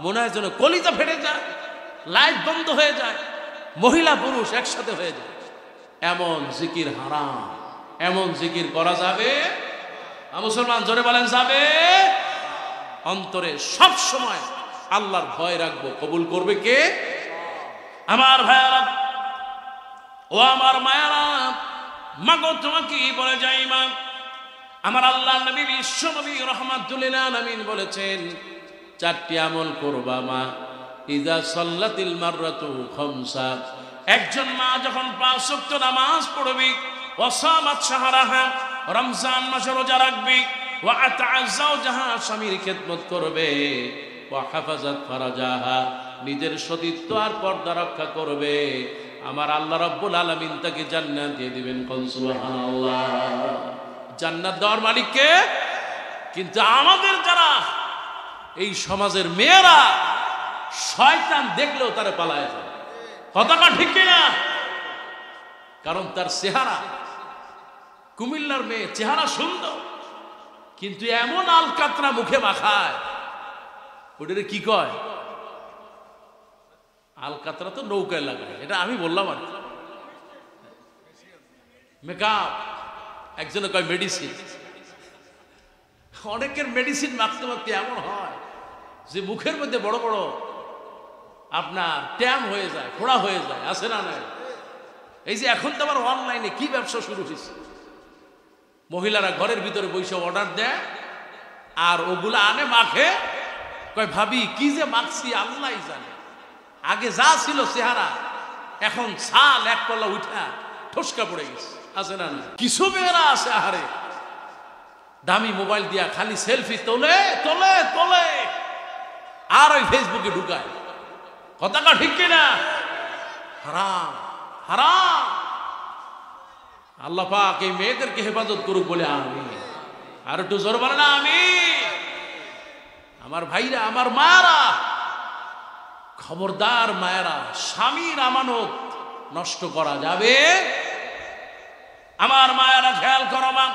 মনে হয় যেন কলিজা ফেটে যায়, লাইট বন্ধ হয়ে যায়, মহিলা পুরুষ একসাথে হয়ে যায়। এমন জিকির হারাম, এমন জিকির করা যাবে? মুসলমান জোরে বলেন যাবে? অন্তরে সব সময় আল্লাহর ভয় রাখবো, কবুল করবে কে? আমার ভাইয়ারা ও আমার মায়েরা, মাগো তোমাকে বলে যাই মা, আমার আল্লাহ নবী বিশ্ব নবী রাহমাতুল লিল আলামিন বলেছেন 4টি আমল করবা মা। ইযা সাল্লাতিল মাররাতু খামসা, একজন মা যখন 5 ওয়াক্ত নামাজ পড়বে, ওয়া সামাত শাহরাহা, রমজান মাসে রোজা রাখবে, ওয়া আতাআ যাওজাহা, স্বামীর খেদমত করবে, ওয়া হাফাজাত ফারাজাহা, নিজের সতীত্ব আর পর্দা রক্ষা করবে, আমার আল্লাহ রাব্বুল আলামিন তাকে জান্নাত দিয়ে দিবেন। কোন সুবহানাল্লাহ। জান্নাত দেওয়ার মালিক কে? কিন্তু আমাদের যারা এই সমাজের মেয়েরা, শয়তান দেখলেও তারে পালায় যায়। কথাটা ঠিক কিনা? কারণ তার চেহারা, কুমিল্লার মেয়ে চেহারা সুন্দর, কিন্তু এমন আলকাতরা মুখে মাখায়, ওটারে কি কয়? আলকাতরা তো নৌকায় লাগায়, এটা আমি বললাম আর মেকআপ, একজনে কয় মেডিসিন। অনেকের মেডিসিন মাখতে মাখতে এমন হয় যে মুখের মধ্যে বড় বড় আপনার ট্যাম হয়ে যায়, ফোড়া হয়ে যায়, আছে না নাই? এই যে এখন তো আবার অনলাইনে কি ব্যবসা শুরু হয়েছে, মহিলারা ঘরের ভিতরে বসে অর্ডার দেয় আর ওগুলা আনে মাখে, কয় ভাবি কি যে মাখছি আল্লাহ জানে। আগে যা ছিল চেহারা, এখন ছাল এক পল্লা উঠা ঠসকা পড়ে গেছে, আছে না? কিছু মেয়েরা আছে আহারে দামি মোবাইল দিয়া খালি সেলফি তোলে তোলে তোলে আর ওই ফেসবুকে ঢুকায়। কথাটা ঠিক কিনা? হারাম, হারাম। আল্লাহ পাক এই মেয়েদেরকে হেফাজত করুক বলে আমি। আর একটু জোর বলে না আমি। আমার ভাইরা, আমার মায়েরা, খবরদার মায়েরা, স্বামীর আমানত নষ্ট করা যাবে। আমার মায়েরা খেয়াল করো মা,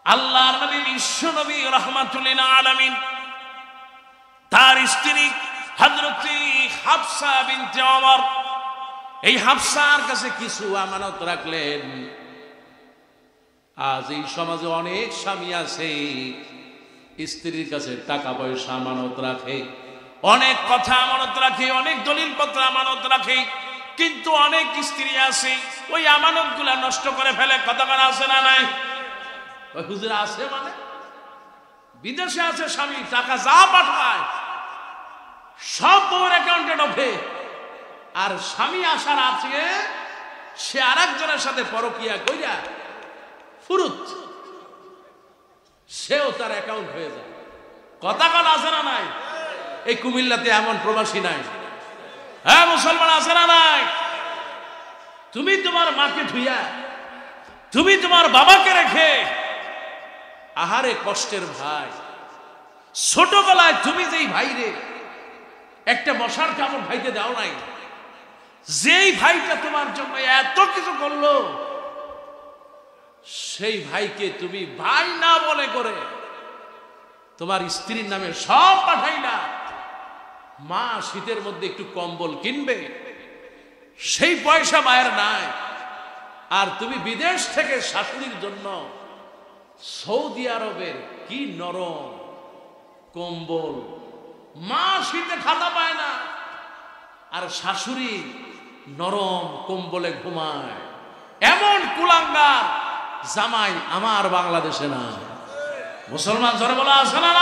আল্লাহর নবী বিশ্ব নবী রাহমাতুল লিল আলামিন তার স্ত্রী হযরত হাফসা বিনতে ওমর, এই হাফসার কাছে কিছু আমানত রাখলেন। আজ এই সমাজে অনেক স্বামী আছে স্ত্রীর কাছে টাকা পয়সা আমানত রাখে, অনেক কথা আমানত রাখে, অনেক দলিল পত্র আমানত রাখে, কিন্তু অনেক স্ত্রী আছে ওই আমানত গুলা নষ্ট করে ফেলে। কথা বলা আছে না নাই? ওই হুজুর আছে মানে বিদেশে আছে স্বামী, টাকা যা পাঠায় সব বউর অ্যাকাউন্টে ঢোকে, আর স্বামী আসার আছে সে আর একজনের সাথে পরকিয়া কইরা ফুরুত, সেও তার অ্যাকাউন্ট হয়ে যায়। কথা কাল আছে না নাই? এই কুমিল্লাতে এমন প্রবাসী নাই? হ্যাঁ মুসলমান আছে না নাই? তুমি তোমার মাকে ধুইয়া, তুমি তোমার বাবাকে রেখে, আহারে কষ্টের ভাই, ছোটবেলায় তুমি যেই ভাইরে একটা মশার কামড় ভাইতে দাও নাই, যেই ভাইটা তোমার জন্য এত কিছু করলো, সেই ভাইকে তুমি ভাই না বলে করে তোমার স্ত্রীর নামে সব পাঠাইলা। মা শীতের মধ্যে একটু কম্বল কিনবে, সেই পয়সা মায়ের নাই, আর তুমি বিদেশ থেকে শাশুড়ির জন্য সৌদি আরবের কি নরম কম্বল, মা শীতে খাতা পায় না আর শাশুড়ি নরম কম্বলে ঘুমায়। এমন কুলাঙ্গার জামাই আমার বাংলাদেশে না। মুসলমান জোরে বলা আছে না?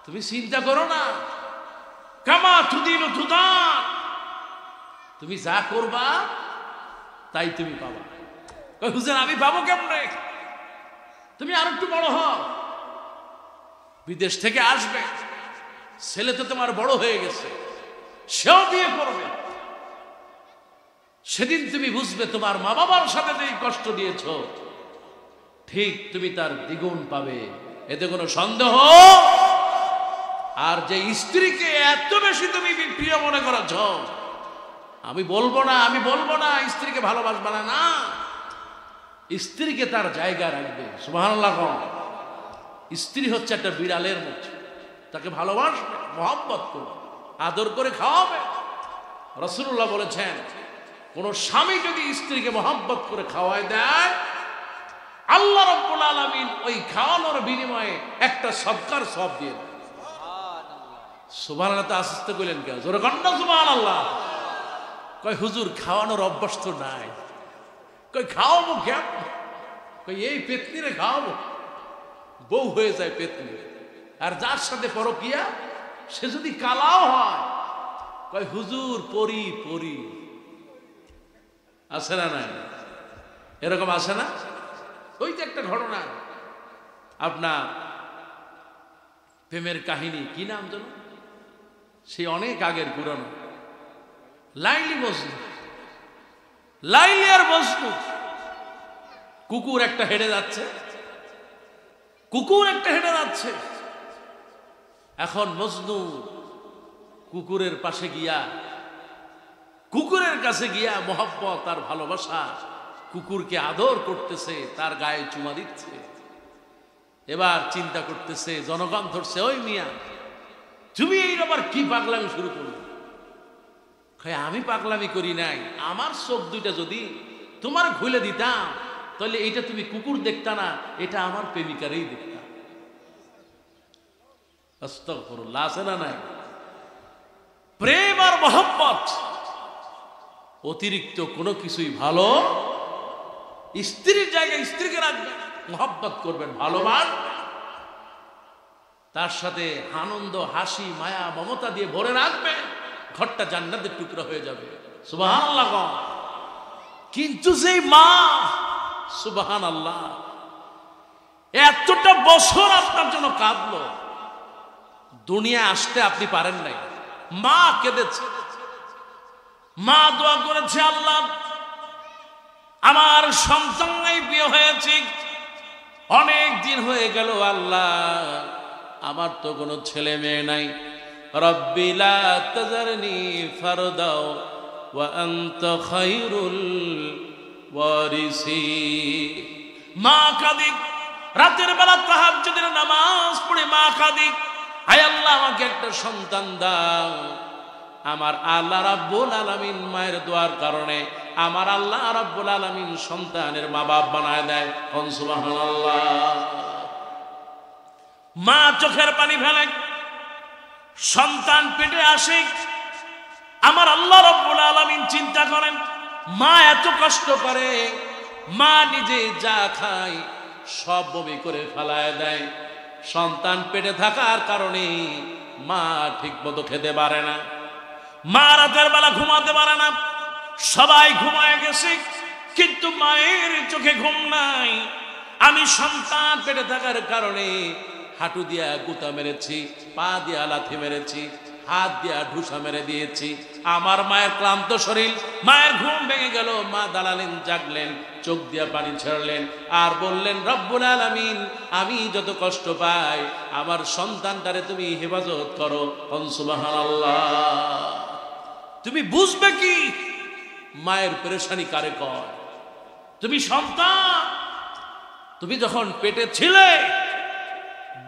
তুমি চিন্তা করো না, কামা তুদিন তুদান, তুমি যা করবা তাই তুমি পাবা। হুজুর আমি পাবো কেমনে? তুমি আর একটু বড় হও, বিদেশ থেকে আসবে, ছেলে তো তোমার বড় হয়ে গেছে, সেও বিয়ে করবে, সেদিন তুমি বুঝবে তোমার মা বাবার সাথে যে কষ্ট দিয়েছ ঠিক তুমি তার দ্বিগুণ পাবে, এতে কোনো সন্দেহ। আর যে স্ত্রীকে এত বেশি তুমি প্রিয় মনে করেছ, আমি বলবো না, আমি বলবো না স্ত্রীকে ভালোবাসবা না, স্ত্রীকে তার জায়গা রাখবে। সুবহানাল্লাহ। স্ত্রী হচ্ছে একটা বিড়ালের মতো, তাকে ভালোবাসবে, মহব্বত করবে, আদর করে খাওয়াবে। রাসূলুল্লাহ বলেছেন, কোন স্বামী যদি স্ত্রীকে মহব্বত করে খাওয়ায় দেয়, আল্লাহ রাব্বুল আলামিন ওই খাওয়ানোর বিনিময়ে একটা সদকার সওয়াব দিয়ে দেয়। সুবহানাল্লাহ। তো আস্তে কইলেন কেন? জোরে কন্না সুবহানাল্লাহ। কয় হুজুর খাওয়ানোর অভ্যাস তো নাই। কই খাওয়াবো কেমন? কই এই পেতনিরে খাওয়াবো, বউ হয়ে যায় পেতনি। আর যার সাথে পরকিয়া সে যদি কালাও হয়, কই হুজুর পরি পরি। আছে না নাই? এরকম আছে না? ওই যে একটা ঘটনা আপনার প্রেমের কাহিনী, কি নাম যেন, সে অনেক আগের পুরানো, লাইলি মজনু। লাইলি আর মজনু, কুকুর একটা হেঁটে যাচ্ছে, কুকুর একটা হেঁটে যাচ্ছে। এখন মজনু কুকুরের পাশে গিয়া, কুকুরের কাছে গিয়া মোহব্বত আর ভালোবাসা, কুকুরকে আদর করতেছে, তার গায়ে চুমা দিচ্ছে। এবার চিন্তা করতেছে, জনগণ ধরছে, ওই মিয়া তুমি এই আবার কি পাগলামি শুরু করলে? আমি পাগলামি করি নাই, আমার চোখ দুইটা যদি তোমার খুলে দিতাম তাহলে এটা তুমি কুকুর দেখতা না, এটা আমার প্রেমিকারই দেখতাম। আস্তাগফিরুল্লাহ। আছে না নাই? প্রেম আর মোহব্বত অতিরিক্ত কোনো কিছুই ভালো। স্ত্রীর জায়গায় স্ত্রীকে রাখবেন, মোহব্বত করবেন, ভালোবাসবেন, তার সাথে আনন্দ, হাসি, মায়া, মমতা দিয়ে ভরে রাখবেন, ঘরটা জান্নাতের টুকরা হয়ে যাবে। সুবহানাল্লাহ। কিন্তু যেই মা, সুবহানাল্লাহ, এতটা বছর আপনার জন্য কাঁদলো, দুনিয়া আসতে আপনি পারেন নাই, মা কেঁদেছে, মা দোয়া করেছে, আল্লাহ আমার সন্তান নাই, বিয়ে হয়েছে অনেক দিন হয়ে গেল, আল্লাহ আমার তো কোনো ছেলে মেয়ে নাই, রব্বি লা তাযারনি ফারদাও ওয়া আনতা খায়রুল ওয়ারিসিন। মা কাঁদে, রাতের বেলা তাহাজ্জুদের নামাজ পড়ে মা কাঁদে, আয় আল্লাহ আমাকে একটা সন্তান দাও। আমার আল্লাহ রাব্বুল আলামিন মায়ের দোয়ার কারণে আমার আল্লাহ রাব্বুল আলামিন সন্তানের মা বাপ বানায় দেয়। সুবহানাল্লাহ। মা চোখের পানি ফেলে, সন্তান পেটে আসে, আমার আল্লাহ রাব্বুল আলামিন চিন্তা করেন, মা এত কষ্ট করে, মা নিজে যা খায় সব বমি করে ফেলায় দেয়। সন্তান পেটে থাকার কারণে মা ঠিক মতো খেতে পারে না, মা রাতের বেলা ঘুমাতে পারে না। সবাই ঘুমায় গেছে, কিন্তু মায়ের চোখে ঘুম নাই। আমি সন্তান পেটে থাকার কারণে হাঁটু দিয়া গুতা মেরেছি, পা দিয়া লাথি মেরেছি, হাত দিয়া ঢুসা মেরে দিয়েছি। আমার মায়ের ক্লান্ত শরীর, মায়ের ঘুম ভেঙে গেল। মা দাঁড়ালেন, জাগলেন, চোখ দিয়া পানি ছাড়লেন, আর বললেন, রব্বুল আলামিন আমি যত কষ্ট পাই আমার সন্তানটারে তুমি হেফাজত করো। সুবহানাল্লাহ। তুমি বুঝবে কি মায়ের পেরেশানি কারে কয়? তুমি সন্তান, তুমি যখন পেটে ছিলে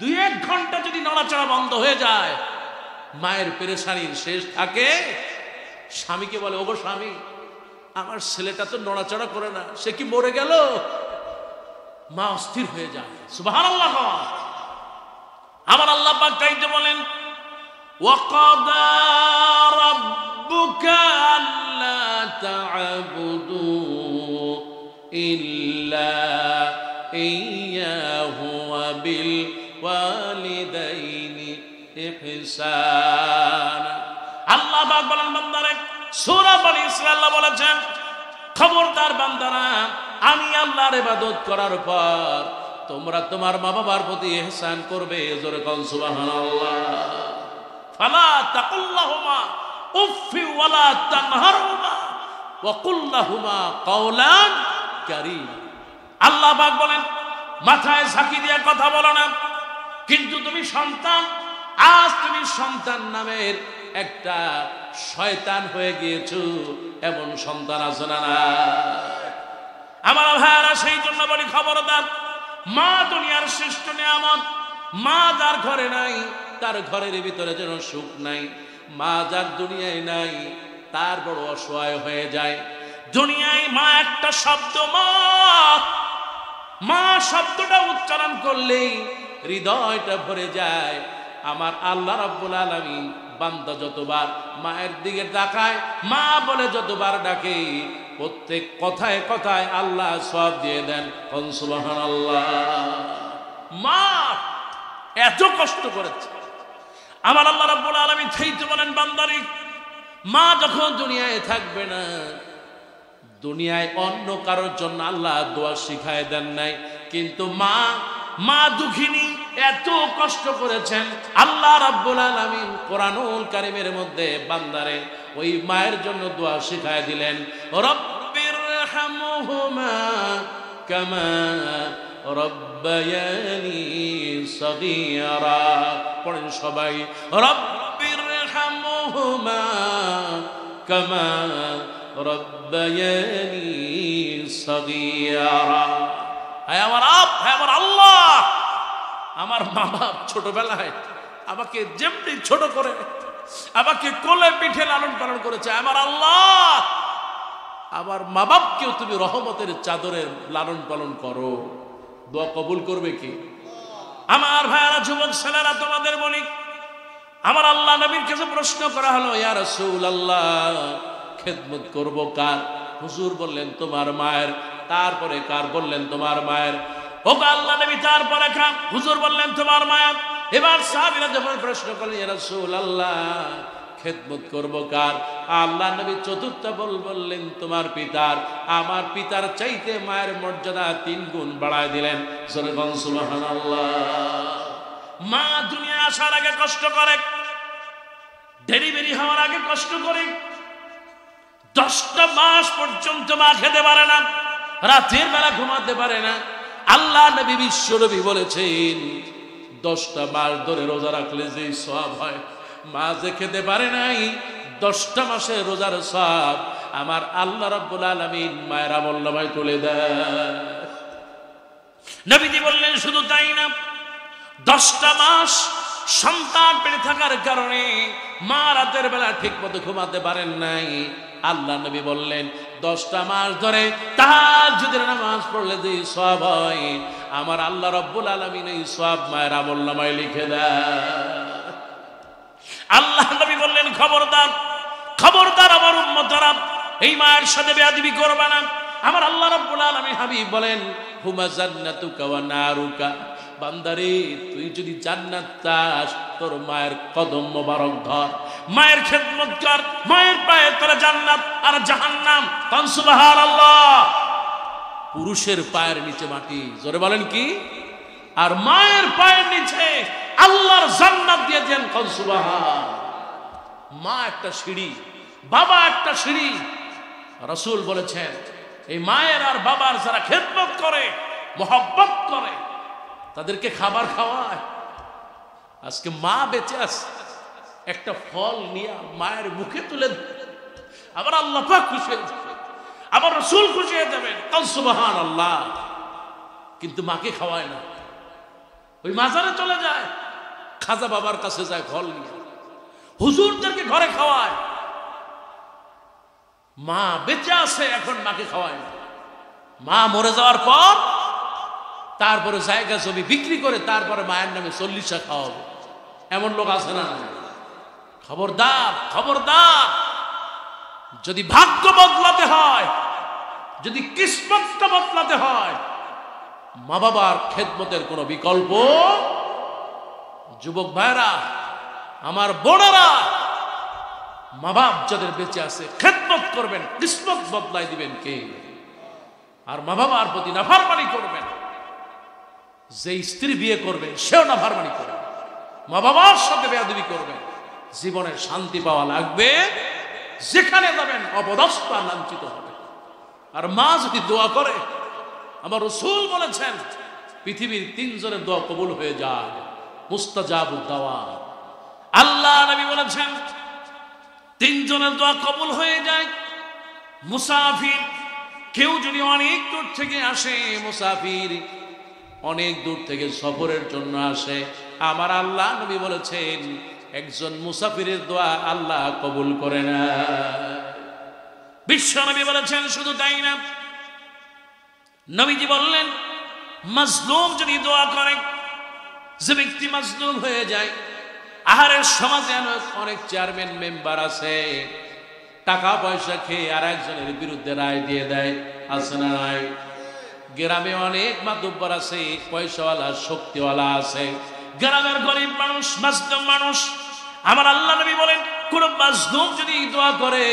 2-1 ঘন্টা যদি নড়াচড়া বন্ধ হয়ে যায়, মায়ের পেরেশানির শেষ থাকে। স্বামীকে বলে, ওগো স্বামী, আমার ছেলেটা তো নড়াচড়া করে না, সে কি মরে গেল? মা অস্থির হয়ে যায়। সুবহানাল্লাহ। আমার আল্লাহ পাক তাইতে বলেন, ওয়াকাদা রাব্বুকা আল্লা তা'বুদু ইল্লা ইয়্যাহু ওয়া বিল ওয়ালিদাইনি ইহসানা। আল্লাহ পাক বলেন, বান্দারে, সূরা বনী ইসরাঈল বলেছেন, খবরদার বান্দারা, আমি আল্লাহর ইবাদত করার পর তোমরা তোমার মা বাবার প্রতি ইহসান করবে। জোরে কোন সুবহানাল্লাহ। ফালা তাকুল্লাহুমা উফফি ওয়ালা তানহারহুমা ওয়া কুল্লাহুমা কাওলান কারীম। আল্লাহ পাক বলেন, মাথায় ঝাঁকি দিয়ে কথা বলো না, কিন্তু তুমি সন্তান, আজ তুমি সন্তান নামের একটা শয়তান হয়ে গিয়েছো। এমন সন্তান আছে না? আমার ভাইরা, সেই জন্য বলি, খবরদার, মা দুনিয়ার শ্রেষ্ঠ নিয়ামত। মা যার ঘরে নাই তার ঘরের ভিতরে যেন সুখ নাই। মা যার দুনিয়ায় নাই তার বড় অসহায় হয়ে যায়। দুনিয়ায় মা একটা শব্দ, মা, মা শব্দটা উচ্চারণ করলেই হৃদয়টা ভরে যায়। আমার আল্লাহ রাব্বুল আলামিন বান্দা যতবার মায়ের দিকে তাকায়, মা বলে যতবার ডাকে, প্রত্যেক কথায় কথায় আল্লাহ সওয়াব দিয়ে দেন। সুবহানাল্লাহ। মা এত কষ্ট করেছে, আমার আল্লাহ রাব্বুল আলামিন সেইতে বলেন বান্দারে, মা যখন দুনিয়ায় থাকবে না, দুনিয়ায় অন্য কারোর জন্য আল্লাহ দোয়া শিখায় দেন নাই, কিন্তু মা দুঃখিনী, এত কষ্ট করেছেন। আল্লাহ রাব্বুল আলামিন কোরআনুল কারীমের মধ্যে বান্দারে ওই মায়ের জন্য দোয়া শিখায় দিলেন, রব্বিরহামহুমা কামা রব্বায়ানি সগীরা। পড়েন সবাই, রব্বিরহামহুমা কামা রব্বায়ানি সগীরা। হায় আমার আল্লাহ, আমার মা বাপ ছোটবেলায় আমাকে যেমনি ছোট করে আমাকে কোলে পিঠে লালন পালন করেছে, আমার আল্লাহ আমার মা বাপকেও তুমি রহমতের চাদরে লালন পালন করো। দোয়া কবুল করবে কি? আমার ভাইয়ারা, যুবক ছেলেরা, তোমাদের বলি, আমার আল্লাহ নবীর কাছে প্রশ্ন করা হলো, ইয়া রাসূলুল্লাহ খেদমত করব কার? হুজুর বললেন তোমার মায়ের। তারপরে কার? বললেন তোমার মায়ের। ও আল্লাহ নবী তারপরে কার? হুজুর বললেন তোমার মায়ের। এবার সাহাবীরা যখন প্রশ্ন করলেন, ইয়া রাসূলুল্লাহ খেদমত করব কার? আল্লাহ নবী চতুর্থ বললেন তোমার পিতার। আমার পিতার চাইতে মায়ের মর্যাদা 3 গুণ বাড়ায় দিলেন। সুবহানাল্লাহ। মা দুনিয়া আসার আগে কষ্ট করে, ডেলিভারি হওয়ার আগে কষ্ট করে, 10টা মাস পর্যন্ত মা খেতে পারে না, রাতের বেলা ঘুমাতে পারে না। আল্লাহ নবী বিশ্বনবী বলেছেন 10টা মাস ধরে রোজা রাখলে যে সওয়াব হয়, মা যে খেতে পারে নাই 10টা মাসের রোজার সওয়াব আমার আল্লাহ রাব্বুল আলামিন মায়ের আমলনামায় তুলে দেয়। নবীজি বললেন শুধু তাই না, 10টা মাস সন্তান পেটে থাকার কারণে মা রাতের বেলা ঠিক মতো ঘুমাতে পারেন নাই। আল্লাহ নবী বললেন 10টা মাস ধরে তাহাজ্জুদের নামাজ পড়লে যে সওয়াব হয়, আমার আল্লাহ রাব্বুল আলামিন এই সওয়াব মায়ের আমলনামায় লিখে দেয়। আল্লাহ নবী বললেন খবরদার, খবরদার আমার উম্মতরা, এই মায়ের সাথে বেয়াদবি করবে না। আমার আল্লাহ রাব্বুল আলামিন হাবিব বলেন, হুমা জান্নাতুকা ওয়া নারুকা। বান্দারে, তুই যদি জান্নাত চাস, তোর মায়ের কদম মোবারক ধর, মায়ের খেদমত কর, মায়ের পায়ে তোর জান্নাত আর জাহান্নাম। কান সুবহানাল্লাহ। পুরুষের পায়ের নিচে মাটি, জোরে বলেন কি? আর মায়ের পায়ের নিচে আল্লাহর জান্নাত দিয়ে দেন। কান সুবহান। মা একটা সিঁড়ি, বাবা একটা সিঁড়ি। রাসূল বলেছেন, এই মায়ের আর বাবার যারা খেদমত করে, মোহাব্বত করে, তাদেরকে খাবার খাওয়ায়। আজকে মা বেঁচে আছে, একটা ফল নিয়ে মায়ের মুখে তুলে আবার আল্লাহ পাক খুশি হয়ে যাবে, আবার রাসূল খুশি হয়ে যাবেন। সুবহানাল্লাহ। কিন্তু মাকে খাওয়ায় না, ওই মাজারে চলে যায়, খাজা বাবার কাছে যায় ফল নিয়ে, হুজুরদেরকে ঘরে খাওয়ায়। মা বেঁচে আছে, এখন মাকে খাওয়ায় না। মা মরে যাওয়ার পর তারপরে জায়গা জমি বিক্রি করে তারপরে মায়ের নামে 40 খাওয়াবো, এমন লোক আছে না? খবরদার, খবরদার। যদি ভাগ্য বদলাতে হয়, যদি কিসমতটা বদলাতে হয়, মা বাবার খেদমতের কোনো বিকল্প। যুবক ভাইরা, আমার বোনেরা, মা বাপ যাদের বেঁচে আছে খেদমত করবেন, কিসমত বদলাই দিবেন কে? আর মা বাবার প্রতি নাফরমানি করবেন। যে স্ত্রী বিয়ে করবেন সেও নাফরমানি করবে, মা বাবার সাথে বেয়াদবি করবেন, জীবনের শান্তি পাওয়া লাগবে। যেখানে যাবেন অপদস্থ আর লাঞ্ছিত হবে। আর মা যদি দোয়া করে, আমার রাসূল বলেছেন পৃথিবীর 3 জনের দোয়া কবুল হয়ে যায়, মুস্তাজাবুদ দাওয়াত। আল্লাহ নবী বলেছেন 3 জনের দোয়া কবুল হয়ে যায়। মুসাফির, কেউ যদি অনেক দূর থেকে আসে, মুসাফির অনেক দূর থেকে সফরের জন্য আসে, আমার আল্লাহ নবী বলেছেন একজন মুসাফিরের দোয়া আল্লাহ কবুল করে না। বিশ্ব নবী বলেছেন শুধু তাই না, নবীজি বললেন মাজলুম যদি দোয়া করে, যে ব্যক্তি মাজলুম হয়ে যায়, আহারের সমাজে অনেক চেয়ারম্যান মেম্বার আছে, টাকা পয়সা খেয়ে আর একজনের বিরুদ্ধে রায় দিয়ে দেয়, আছে না নাই? গ্রামে অনেক মাতব্বর আছে, পয়সাওয়ালা শক্তিওয়ালা আছে, গ্রামের গরিব মানুষ, মাজলুম মানুষ। আমার আল্লাহ নবী বলেন, কোন মাজলুম যদি দোয়া করে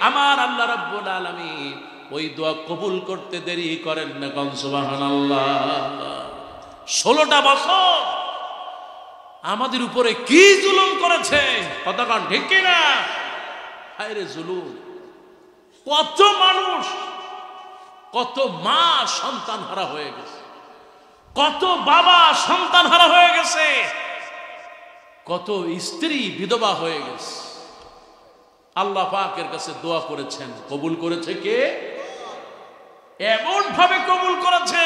আমার আল্লাহ রাব্বুল আলামিন ওই দোয়া কবুল করতে দেরি করেন না। কোন সুবহানাল্লাহ। 16টা বছর আমাদের উপরে কি জুলুম করেছে, কথা কন ঠিক কিনা? হায়রে জুলুম! কত মানুষ, কত মা সন্তান হারা হয়ে গেছে, কত বাবা সন্তান হারা হয়ে গেছে, কত স্ত্রী বিধবা হয়ে গেছে। আল্লাহ পাকের কাছে দোয়া করেছেন, কবুল করেছে কে? এমন ভাবে কবুল করেছে,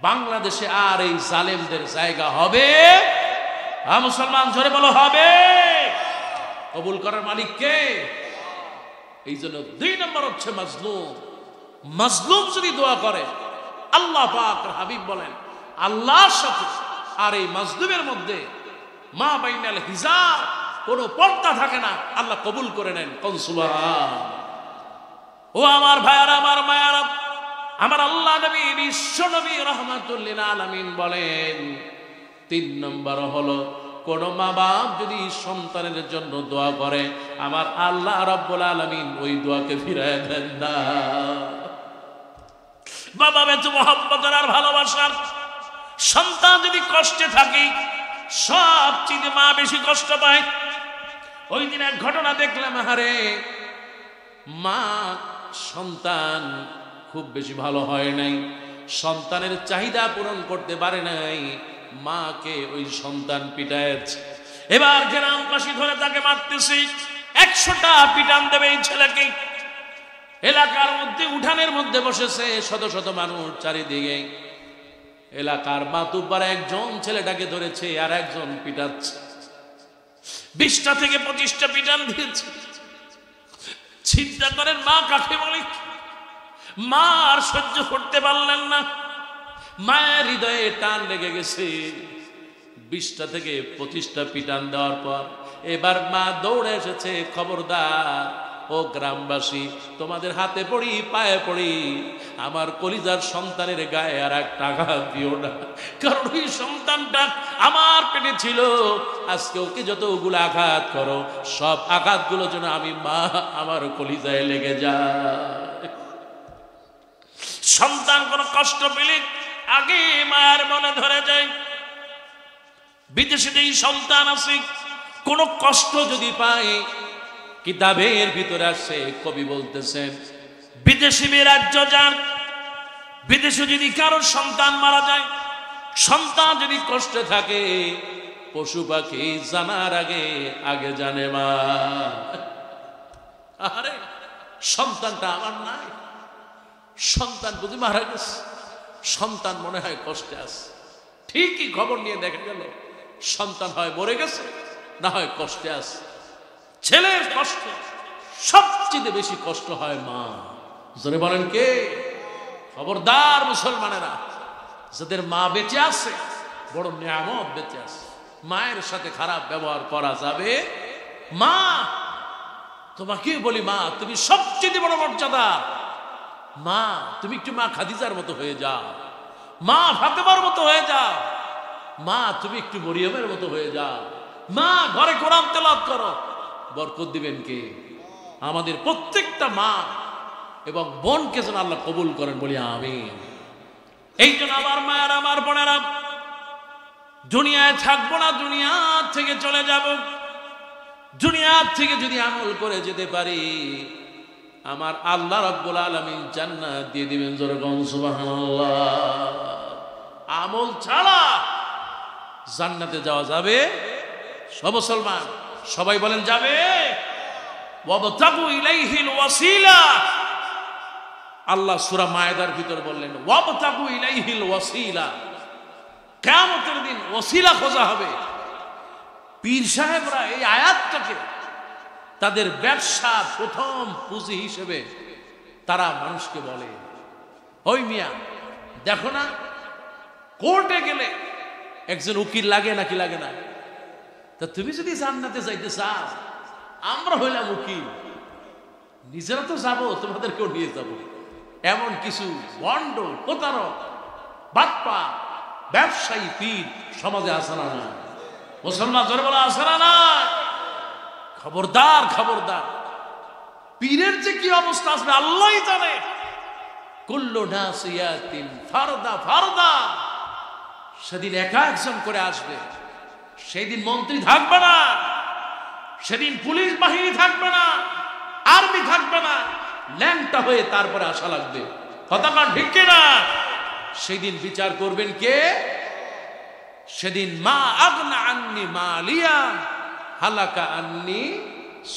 বাংলাদেশে আর এই জালেমদের জায়গা হবে? মুসলমান জোরে বলো, হবে। কবুল করার মালিক কে? এই জন্য 2 নম্বর হচ্ছে মাজলুম। মাজলুম যদি দোয়া করে, আল্লাহ পাক হাবিব বলেন আল্লাহর সাথে আর এই মাজলুমের মধ্যে মা বাইনাল হিজাব, কোনো পর্দা থাকে না, আল্লাহ কবুল করে নেন। কোন সুবহান। ও আমার ভাইয়ারা, আমার মায়েরা, আমার আল্লাহ নবী বিশ্ব নবী রাহমাতুল লিল আলামিন বলেন 3 নম্বর হলো, কোন মা বাপ যদি সন্তানের জন্য দোয়া করে আমার আল্লাহ রাব্বুল আলামিন ওই দোয়াকে ফিরায় দেন না। বাবা বেঁচে মহব্বতের আর ভালোবাসার, সন্তান যদি কষ্টে থাকে সবচেয়ে মা বেশি কষ্ট পায়। ওই দিন এক ঘটনা দেখলাম, হারে মা সন্তান খুব বেশি ভালো হয় নাই, সন্তানের চাহিদা পূরণ করতে পারে নাই, মাকে ওই সন্তান পিটায়েছে। এবার গ্রামবাসী ধরে তাকে মারতেছে, 100টা পিটান দেবে এই ছেলেকে। এলাকার মধ্যে উঠানের মধ্যে বসেছে শত শত মানুষ চারিদিকে। এলাকার মাতুব্বার একজন ছেলেটাকে ধরেছে আর একজন পিটাচ্ছে, 20টা থেকে 25টা পিটান দিয়েছে। চিন্তা করেন মা কাকে বলে? মা আর সহ্য করতে পারলেন না, মায়ের হৃদয়ে টান লেগে গেছে। 20টা থেকে 25টা পিটান দেওয়ার পর এবার মা দৌড়ে এসেছে, খবরদার ও গ্রামবাসী, তোমাদের হাতে পড়ি, পায়ে পড়ি, আমার কলিজার সন্তানের গায়ে আর একটা আঘাত দিও না, কারণ ওই সন্তানটা আমার পেটে ছিল। আজকে ওকে যতগুলো আঘাত করো, সব আঘাতগুলো যেন আমি মা আমার কলিজায় লেগে যায়। সন্তান কোনো কষ্ট পেলে আগে মায়ের মনে ধরে যায়। বিদেশে যেই সন্তান আছে কোনো কষ্ট যদি পায়, কিতাবের ভিতরে আসে, কবি বলতেছেন বিদেশি রাজ্য যান, বিদেশে যদি কারোর সন্তান মারা যায়, সন্তান যদি কষ্টে থাকে, পশু পাখি জানার আগে আগে জানে মা। আরে সন্তানটা আমার নাই, সন্তান বুঝি মারা গেছে, সন্তান মনে হয় কষ্টে আছে। ঠিকই খবর নিয়ে দেখা গেল সন্তান হয় মরে গেছে, না হয় কষ্টে আছে। ছেলের কষ্ট সবচেয়ে বেশি কষ্ট হয় মা। জোরে বলেন কে? খবরদার মুসলমানেরা, যাদের মা বেঁচে আছে বড় নিয়ামত বেঁচে আছে, মায়ের সাথে খারাপ ব্যবহার করা যাবে? মা, তোমাকে বলি মা তুমি সবচেয়ে বড় মর্যাদা। মা তুমি একটু মা খাদিজার মতো হয়ে যাও, মা ফাতেমার মতো হয়ে যাও, মা তুমি একটু মরিয়মের মতো হয়ে যাও, মা ঘরে কোরআন তেলাওয়াত করো, বরকত দিবেন কে? আমাদের প্রত্যেকটা মা এবং বোনকে যেন আল্লাহ কবুল করেন, বলি আমিন। এই জন্য আমার মায়ের, আমার বোনেরা, দুনিয়ায় থাকবো না, দুনিয়া থেকে চলে যাব। দুনিয়া থেকে যদি আমল করে যেতে পারি, আমার আল্লাহ রাব্বুল আলামিন জান্নাত দিয়ে দিবেন। জোরে বলুন সুবহানাল্লাহ। আমল ছাড়া জান্নাতে যাওয়া যাবে? সব মুসলমান সবাই বলেন যাবে। ওয়াবতাগু ইলাইহিল ওয়াসিলা, আল্লাহ সূরা মায়েদার ভিতর বললেন ওয়াবতাগু ইলাইহিল ওয়াসিলা। কিয়ামতের দিন ওয়াসিলা খোঁজা হবে। পীর সাহেবরা এই আয়াতটাকে তাদের ব্যবসা প্রথম পুঁজি হিসেবে তারা মানুষকে বলে, ওই মিয়া দেখো না, কোর্টে গেলে একজন উকিল লাগে নাকি লাগে না? তা তুমি যদি জান্নাতে যাইতে চাও, আমরা হইলাম উকিল, নিজেরা তো যাবো, তোমাদেরকেও নিয়ে যাব। এমন কিছু বন্ড, প্রতারক, বাটপা, ব্যবসায়ী পীর সমাজে আসে না? মুসলমান জোরে বলা আসে না? খবরদার, খবরদার। পীরের যে কি অবস্থা আসবে আল্লাহই জানে। কুল্লু নাসিয়াতিন ফারদা ফারদা, সেদিন একা একজন করে আসবে। সেদিন মন্ত্রী থাকবে না, সেদিন পুলিশ বাহিনী থাকবে না, আর্মি থাকবে না, ল্যাংটা হয়ে তারপরে আসা লাগবে। কথা না ঠিক কিনা? সেদিন বিচার করবেন কে? সেদিন মা আগনা আন্নি মালিয়া হালাকা আন্নি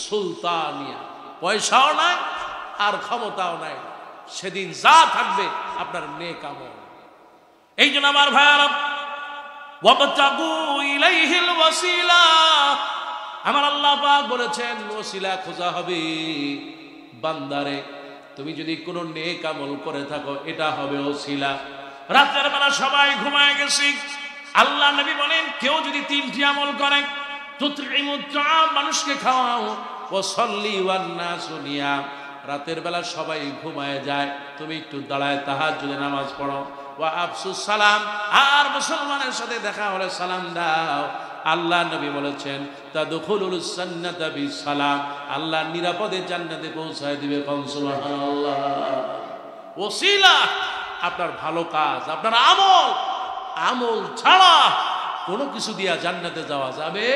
সুলতানিয়া। পয়সাও নাই আর ক্ষমতাও নাই। সেদিন যা থাকবে আপনার নেক আমল। এই জন্য আমার ভাইয়ারা, ওয়াবতাগু ইলাইহিল ওয়াসিলা, আমার আল্লাহ পাক বলেছেন ওসিলা খোঁজা হবে। বান্দারে, তুমি যদি কোনো নেক আমল করে থাকো, এটা হবে ওসিলা। রাতের বেলা সবাই ঘুমায় গেছি, আল্লাহ নবী বলেন কেউ যদি 3টি আমল করে, তুতইমুত তাআম, মানুষকে খাওয়াও, ওয়া সাল্লি ওয়ান নাসু নিয়াম, রাতের বেলা সবাই ঘুমায় যায়, তুমি একটু দাঁড়ায় তাহাজ্জুদের নামাজ পড়ো, ওয়া আফসুস সালাম, আর মুসলমানের সাথে দেখা হলে সালাম দাও। আল্লাহ নবী বলেছেন তাদখুলুল জান্নাতা বিসালাম, আল্লাহ নিরাপদে জান্নাতে পৌঁছায় দিবে। সুবহানাল্লাহ। ওসিলা আপনার ভালো কাজ, আপনার আমল, আমল ছাড়া কোনো কিছু দিয়া জান্নাতে যাওয়া যাবে?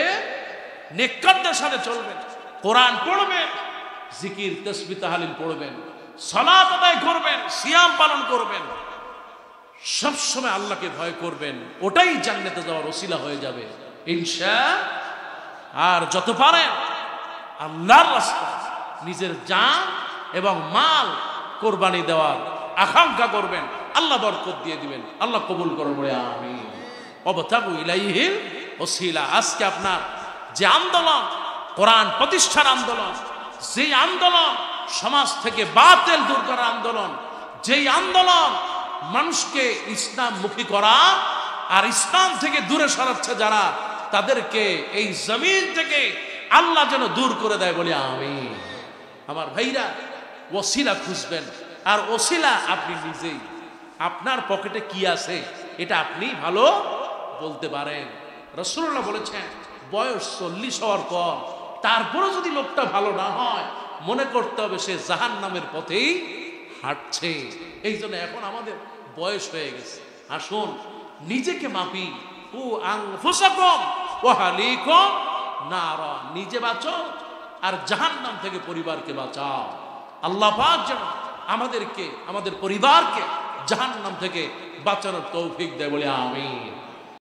নেককারদের সাথে চলবেন, কোরআন পড়বেন, জিকির তাসবিহ তাহলিল পড়বেন, সালাত আদায় করবেন, সিয়াম পালন করবেন, সব সময় আল্লাহকে ভয় করবেন, ওটাই জান্নাতে যাওয়ার ওসিলা হয়ে যাবে ইনশাআল্লাহ। আর যত পারেন আল্লাহর রাস্তায় নিজের জান এবং মাল কোরবানি দেওয়ার আকাঙ্ক্ষা করবেন, আল্লাহ বরকত দিয়ে দিবেন। আল্লাহ কবুল করুন, বলে আমিন। ওয়াবতাগু ইলাইহিল ওসিলা। আজকে আপনার যে আন্দোলন, কোরআন প্রতিষ্ঠার আন্দোলন, যেই আন্দোলন সমাজ থেকে বাতিল দূর করার আন্দোলন, যেই আন্দোলন মানুষকে ইসলাম মুখী করা আর ইসলাম থেকে দূরে সরাচ্ছে যারা, তাদেরকে এই জমিন থেকে আল্লাহ যেন দূর করে দেয়, বলে আমিন। আমার ভাইরা, ওসিলা খুঁজবেন, আর ওসিলা আপনি নিজেই। আপনার পকেটে কি আছে এটা আপনি ভালো বলতে পারেন। রাসূলুল্লাহ বলেছেন বয়স 40 হওয়ার পর তারপরে যদি লোকটা ভালো না হয়, মনে করতে হবে সে জাহান্নামের পথেই হাঁটছে। এই জন্য এখন আমাদের বয়স হয়ে গেছে, আসুন নিজেকে মাপি। ও আনফুসাকুম ওয়া আহলিকুম নারা, নিজে বাঁচো আর জাহান্নাম থেকে পরিবারকে বাঁচাও। আল্লাহ পাক যেন আমাদেরকে, আমাদের পরিবারকে জাহান্নাম থেকে বাঁচানোর তৌফিক দেয়, বলে আমিন।